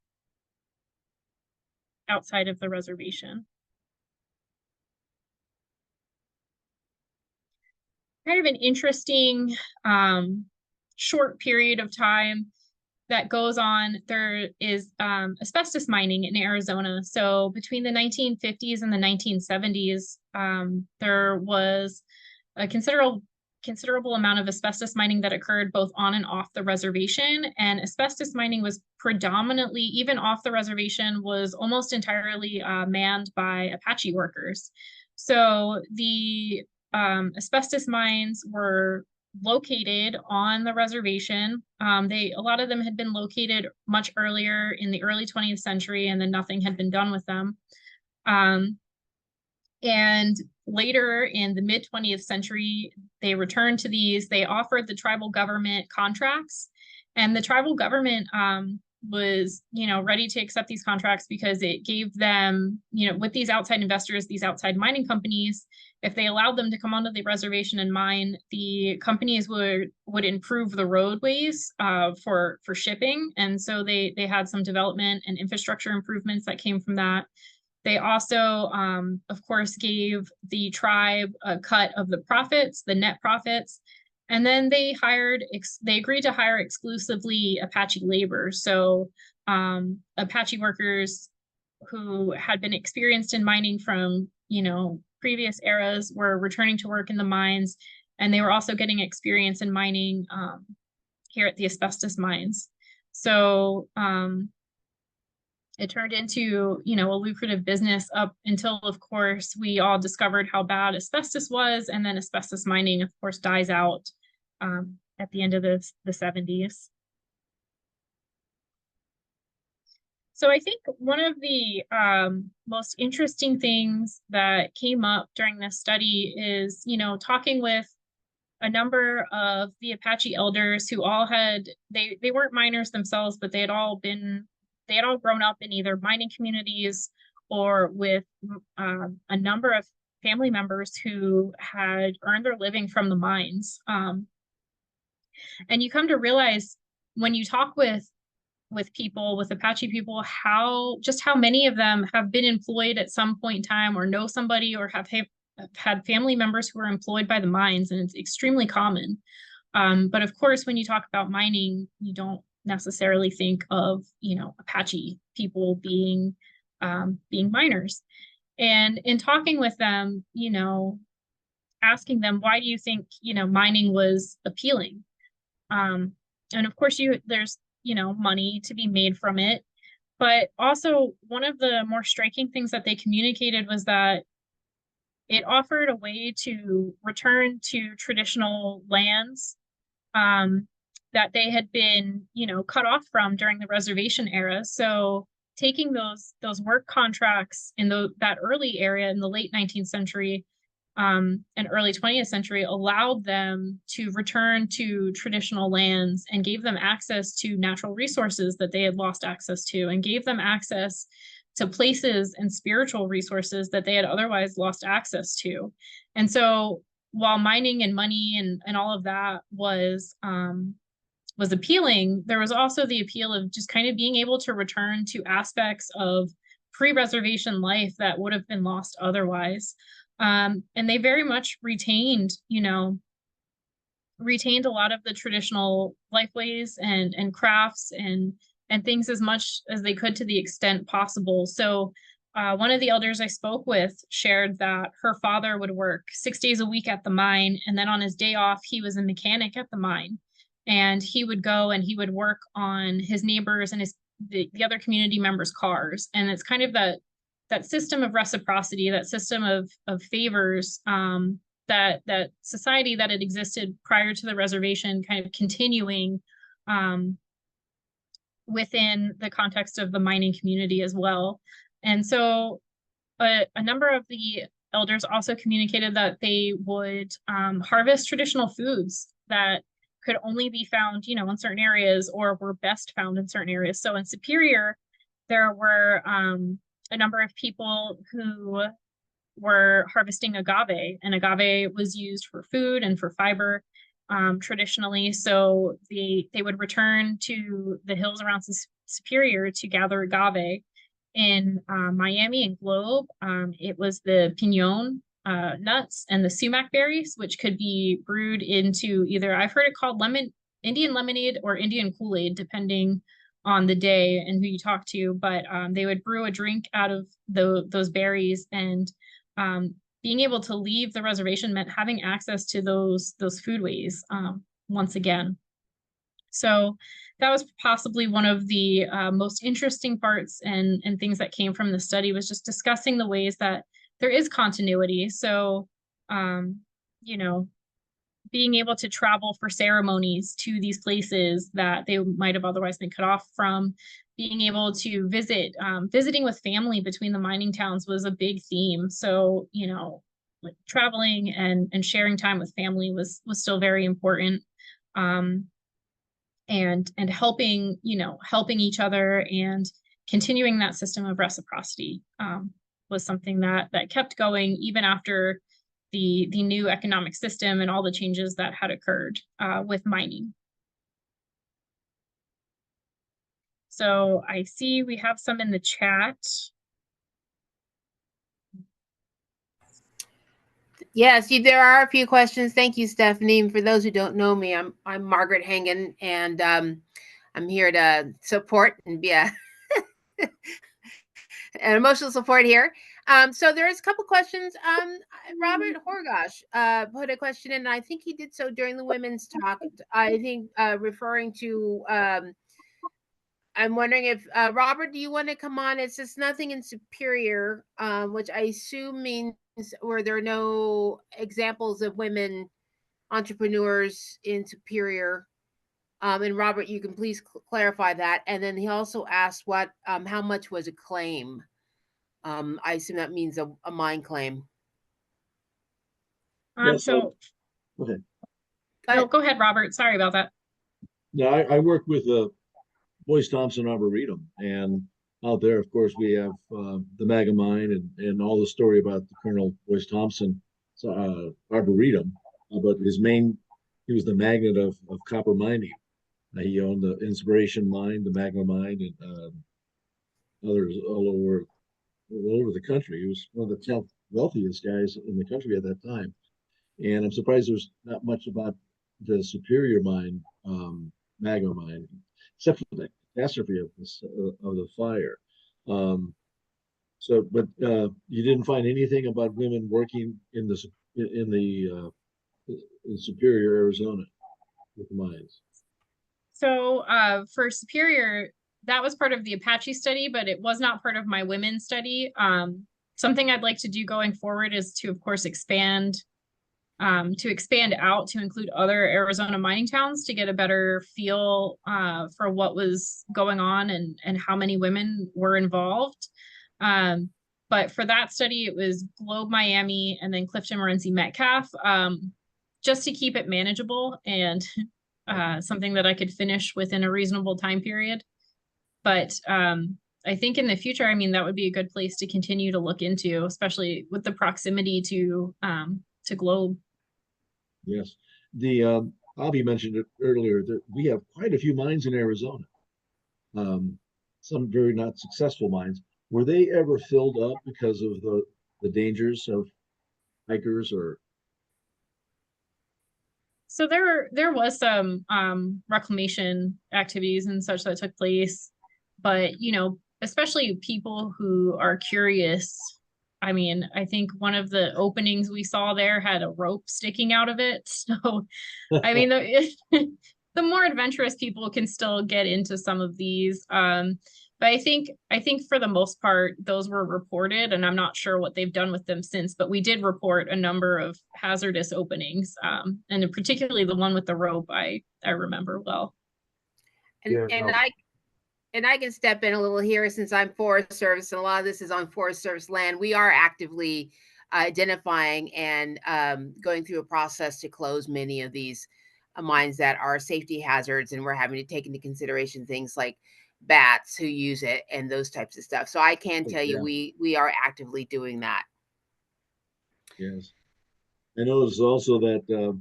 outside of the reservation. Kind of an interesting short period of time that goes on. There is asbestos mining in Arizona. So between the 1950s and the 1970s, there was a considerable amount of asbestos mining that occurred both on and off the reservation. And asbestos mining was predominantly, even off the reservation, was almost entirely manned by Apache workers. So the asbestos mines were located on the reservation. A lot of them had been located much earlier in the early 20th century, and then nothing had been done with them. And later in the mid 20th century, they returned to these. They offered the tribal government contracts, and the tribal government was, ready to accept these contracts because it gave them, with these outside investors, these outside mining companies, if they allowed them to come onto the reservation and mine, the companies would improve the roadways for shipping. And so they had some development and infrastructure improvements that came from that. They also, of course, gave the tribe a cut of the profits, the net profits. And then they agreed to hire exclusively Apache labor. So Apache workers who had been experienced in mining from, previous eras were returning to work in the mines, and they were also getting experience in mining here at the asbestos mines. So it turned into, a lucrative business up until, of course, we all discovered how bad asbestos was, and then asbestos mining, of course, dies out at the end of the 70s. So I think one of the most interesting things that came up during this study is, talking with a number of the Apache elders who all had, they weren't miners themselves, but they had all grown up in either mining communities or with a number of family members who had earned their living from the mines. And you come to realize when you talk with people, with Apache people, how many of them have been employed at some point in time, or know somebody, or have had family members who are employed by the mines, and it's extremely common. But of course, when you talk about mining, you don't necessarily think of, Apache people being miners. And in talking with them, asking them, why do you think, mining was appealing? And of course, there's, money to be made from it. But also, one of the more striking things that they communicated was that it offered a way to return to traditional lands that they had been, cut off from during the reservation era. So taking those work contracts in that early area in the late 19th century and early 20th century allowed them to return to traditional lands and gave them access to natural resources that they had lost access to, and gave them access to places and spiritual resources that they had otherwise lost access to. And so while mining and money and all of that was appealing, there was also the appeal of just kind of being able to return to aspects of pre-reservation life that would have been lost otherwise. And they very much retained a lot of the traditional lifeways and crafts and things as much as they could to the extent possible. So one of the elders I spoke with shared that her father would work 6 days a week at the mine, and then on his day off, he was a mechanic at the mine. And he would go and he would work on his neighbors and the other community members' cars. And it's kind of that system of reciprocity, that system of favors, that society that had existed prior to the reservation kind of continuing within the context of the mining community as well. And so a number of the elders also communicated that they would harvest traditional foods that could only be found, in certain areas, or were best found in certain areas. So in Superior, there were a number of people who were harvesting agave, and agave was used for food and for fiber traditionally. So they would return to the hills around Superior to gather agave. In Miami and Globe, it was the pinon nuts and the sumac berries, which could be brewed into either, I've heard it called Indian lemonade or Indian Kool-Aid, depending on the day and who you talk to. But they would brew a drink out of those berries, and being able to leave the reservation meant having access to those foodways once again. So that was possibly one of the most interesting parts and things that came from the study, was just discussing the ways that there is continuity. So, being able to travel for ceremonies to these places that they might have otherwise been cut off from, being able to visiting with family between the mining towns was a big theme. So, like traveling and sharing time with family was still very important. And helping each other and continuing that system of reciprocity was something that kept going even after the new economic system and all the changes that had occurred with mining. So I see we have some in the chat. Yes, there are a few questions. Thank you, Stephanie. And for those who don't know me, I'm Margaret Hengen, and I'm here to support and be an emotional support here. So there's a couple questions. Robert Horgosh put a question in, and I think he did so during the women's talk. I think referring to, I'm wondering if, Robert, do you want to come on? It says nothing in Superior, which I assume means were there no examples of women entrepreneurs in Superior? And Robert, you can please clarify that. And then he also asked how much was a claim? I assume that means a mine claim. Yeah, So, go ahead. no, go ahead, Robert. Sorry about that. Yeah, I work with Boyce Thompson Arboretum, and out there, of course, we have the Maga Mine and all the story about the Colonel Boyce Thompson Arboretum. But he was the magnet of copper mining. He owned the Inspiration Mine, the Magma Mine, and others all over the country. He was one of the 10th wealthiest guys in the country at that time. And I'm surprised there's not much about the Superior Mine, Magma Mine, except for the catastrophe of the fire. But you didn't find anything about women working in Superior, Arizona, with mines. So for Superior, that was part of the Apache study, but it was not part of my women's study. Something I'd like to do going forward is to, of course, expand out to include other Arizona mining towns to get a better feel for what was going on and how many women were involved. But for that study, it was Globe, Miami, and then Clifton, Morenci, Metcalf, just to keep it manageable and something that I could finish within a reasonable time period. But I think in the future, I mean, that would be a good place to continue to look into, especially with the proximity to Globe. Yes. Bobby mentioned it earlier that we have quite a few mines in Arizona. Some very not successful mines. Were they ever filled up because of the dangers of hikers or? So there was some reclamation activities and such that took place, but you know, especially people who are curious. I mean, I think one of the openings we saw there had a rope sticking out of it. So, I mean, the more adventurous people can still get into some of these. But I think for the most part, those were reported, and I'm not sure what they've done with them since, but we did report a number of hazardous openings. And particularly the one with the rope, I remember well. And I can step in a little here since I'm Forest Service and a lot of this is on Forest Service land. We are actively identifying and going through a process to close many of these mines that are safety hazards, and we're having to take into consideration things like bats who use it and those types of stuff. So I can tell you we are actively doing that. Yes. I noticed also that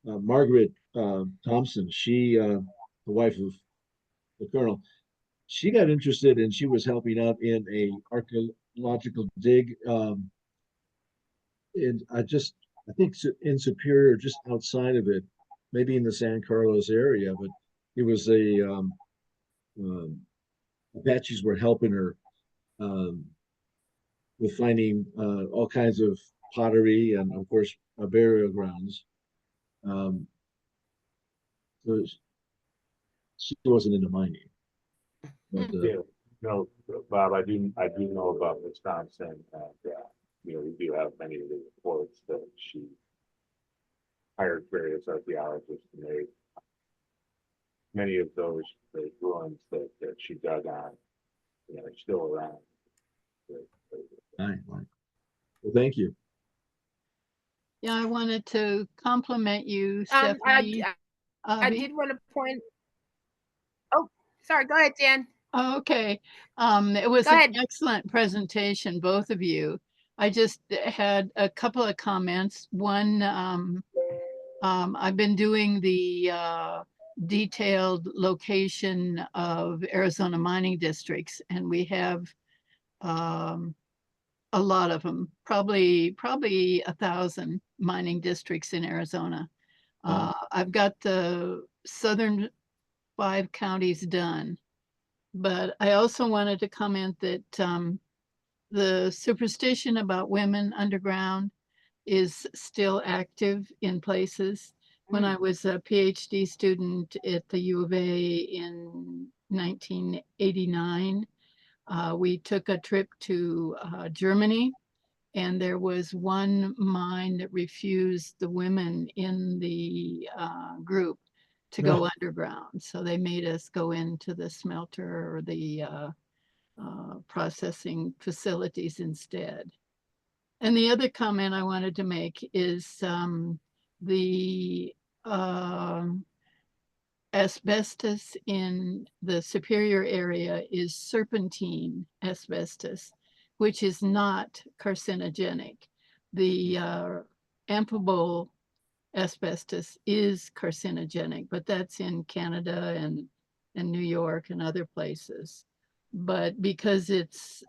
Margaret Thompson, the wife of the Colonel, she got interested and she was helping out in a archaeological dig. And I think in Superior, just outside of it, maybe in the San Carlos area, but it was Apaches were helping her with finding all kinds of pottery and, of course, burial grounds. So she wasn't into mining. But, No, Bob, I do know about Wisconsin, and you know, we do have many of the reports that she hired various archaeologists to make many of those ruins that she dug on, you know, are still around. well, thank you. Yeah, I wanted to compliment you, Stephanie. I did want to point. Oh, sorry. Go ahead, Jan. Oh, okay. It was an excellent presentation, both of you. I just had a couple of comments. One, I've been doing the detailed location of Arizona mining districts, and we have a lot of them, probably 1,000 mining districts in Arizona. I've got the southern 5 counties done, but I also wanted to comment that the superstition about women underground is still active in places. When I was a PhD student at the U of A in 1989, we took a trip to Germany, and there was one mine that refused the women in the group. to go underground. So they made us go into the smelter or the processing facilities instead. And the other comment I wanted to make is the asbestos in the Superior area is serpentine asbestos, which is not carcinogenic. The amphibole asbestos is carcinogenic, but that's in Canada and New York and other places. But because it's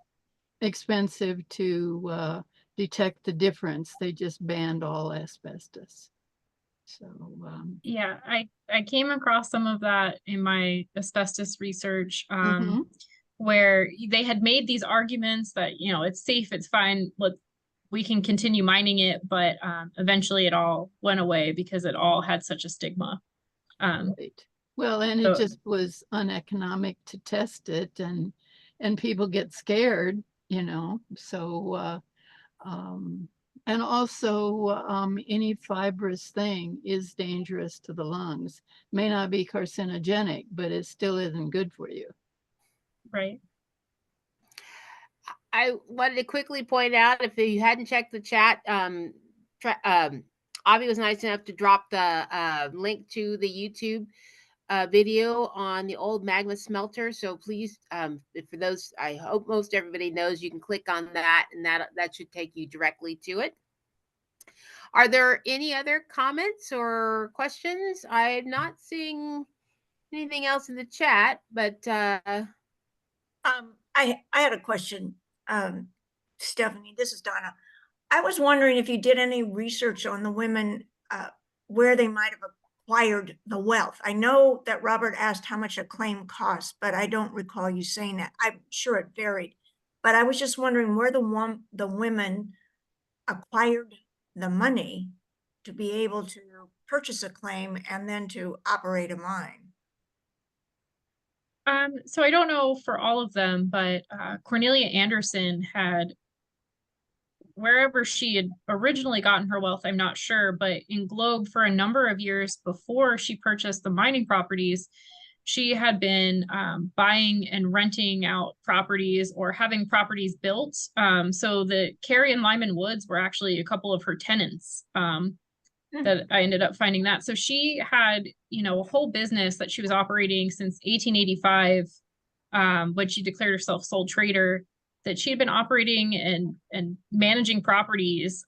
expensive to detect the difference, they just banned all asbestos. So Yeah, I came across some of that in my asbestos research, mhm. where they had made these arguments that, you know, it's safe, it's fine, we can continue mining it, but eventually it all went away because it all had such a stigma. Right. Well, and it So- just was uneconomic to test it, and people get scared, you know. So and also any fibrous thing is dangerous to the lungs. May not be carcinogenic, but it still isn't good for you. Right. I wanted to quickly point out, if you hadn't checked the chat, Avi was nice enough to drop the link to the YouTube video on the old magma smelter. So please, for those, I hope most everybody knows, you can click on that, and that should take you directly to it. Are there any other comments or questions? I'm not seeing anything else in the chat, but I had a question, Stephanie, this is Donna. I was wondering if you did any research on the women, where they might have acquired the wealth. I know that Robert asked how much a claim costs, but I don't recall you saying that. I'm sure it varied. But I was just wondering where the women acquired the money to be able to purchase a claim and then to operate a mine. So I don't know for all of them, but Cornelia Anderson had, wherever she had originally gotten her wealth, I'm not sure, but in Globe for a number of years before she purchased the mining properties, she had been buying and renting out properties or having properties built. So the Carrie and Lyman Woods were actually a couple of her tenants. That I ended up finding that. So she had, you know, a whole business that she was operating since 1885, when she declared herself sole trader, that she had been operating and managing properties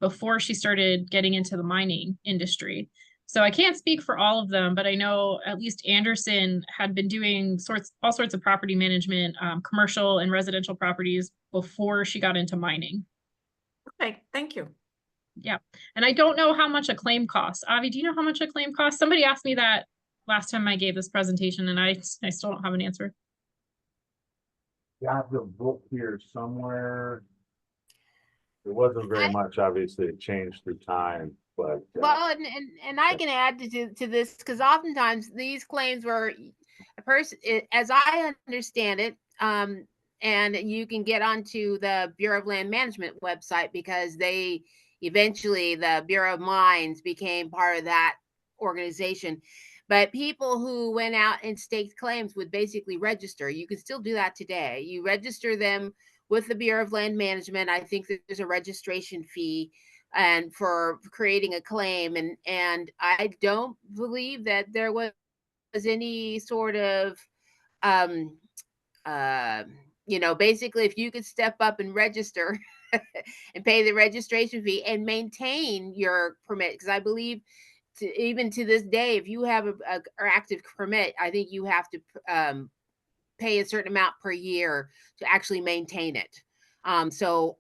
before she started getting into the mining industry. So I can't speak for all of them, but I know at least Anderson had been doing all sorts of property management, commercial and residential properties before she got into mining. Okay, thank you. Yeah. And I don't know how much a claim costs. Avi, do you know how much a claim costs? Somebody asked me that last time I gave this presentation, and I still don't have an answer. Got the book here somewhere. It wasn't very much, obviously, it changed through time, but. well, and I can add to this, because oftentimes these claims were a person, as I understand it, and you can get onto the Bureau of Land Management website, because they eventually, the Bureau of Mines became part of that organization. But people who went out and staked claims would basically register. You can still do that today. You register them with the Bureau of Land Management. I think that there's a registration fee and for creating a claim. And I don't believe that there was any sort of basically, if you could step up and register and pay the registration fee and maintain your permit, because I believe even to this day, if you have an active permit, I think you have to pay a certain amount per year to actually maintain it. I'm sure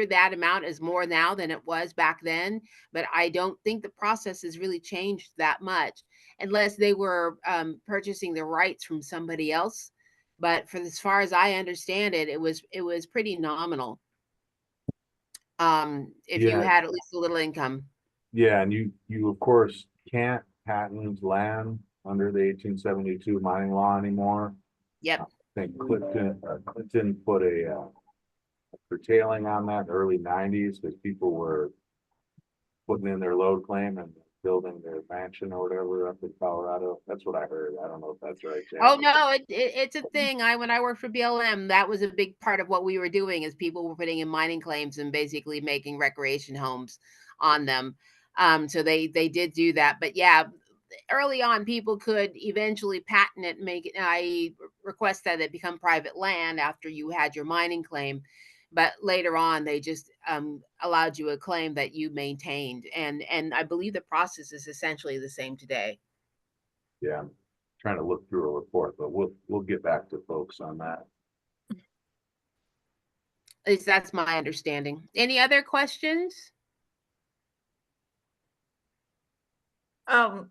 that amount is more now than it was back then, but I don't think the process has really changed that much, unless they were purchasing the rights from somebody else. But for as far as I understand it, it was pretty nominal. If you had at least a little income. Yeah, and you of course can't patent land under the 1872 mining law anymore. Yep. I think Clinton put a curtailing on that in the early 90s, because people were putting in their load claim and building their mansion or whatever up in Colorado. That's what I heard. I don't know if that's right, Jan. Oh no, it's a thing. When I worked for BLM, that was a big part of what we were doing. Is people were putting in mining claims and basically making recreation homes on them. So they did do that. But yeah, early on, people could eventually patent it, make it. I request that it become private land after you had your mining claim. But later on, they just allowed you a claim that you maintained, and I believe the process is essentially the same today. Yeah, I'm trying to look through a report, but we'll get back to folks on that. At least that's my understanding. Any other questions? You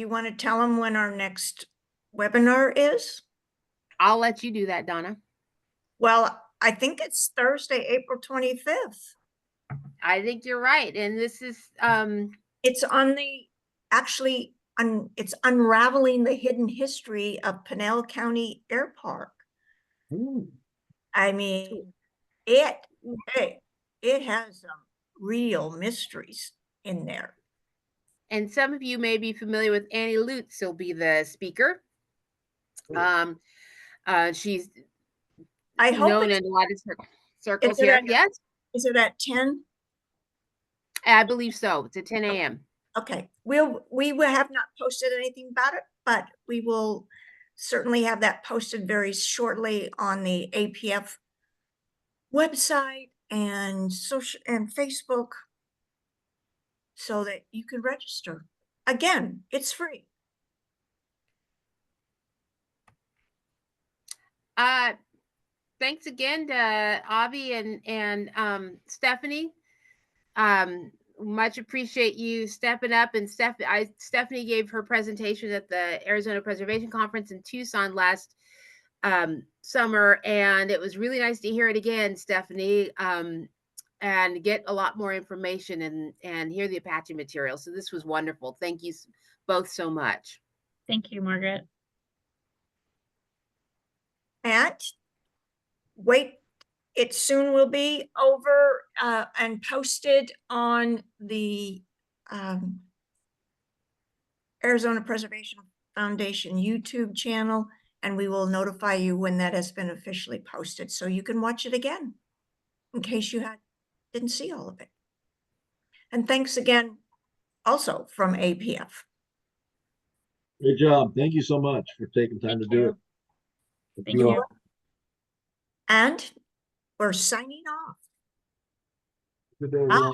want to tell them when our next webinar is? I'll let you do that, Donna. Well, I think it's Thursday, April 25th. I think you're right. And this is It's on the, actually, it's unraveling the hidden history of Pinell County Air Park. I mean, it has some real mysteries in there. and some of you may be familiar with Annie Lutz. Will be the speaker. She's I hope known it's, in a lot of circles is it here. at- Yes, is it at 10? I believe so. It's at 10 a.m. Okay, we will have not posted anything about it, but we will certainly have that posted very shortly on the APF website and social and Facebook so that you can register. Again, it's free. Thanks again to Avi and Stephanie. Much appreciate you stepping up. And Stephanie gave her presentation at the Arizona Preservation Conference in Tucson last summer, and it was really nice to hear it again, Stephanie, and get a lot more information and hear the Apache material. So this was wonderful. Thank you both so much. Thank you, Margaret. And wait, it soon will be over and posted on the Arizona Preservation Foundation YouTube channel, and we will notify you when that has been officially posted so you can watch it again in case you didn't see all of it. And thanks again also from APF. Great job. Thank you so much for taking time Thank to do you. it. Thank you. And we're signing off. Good day, Bye. everyone.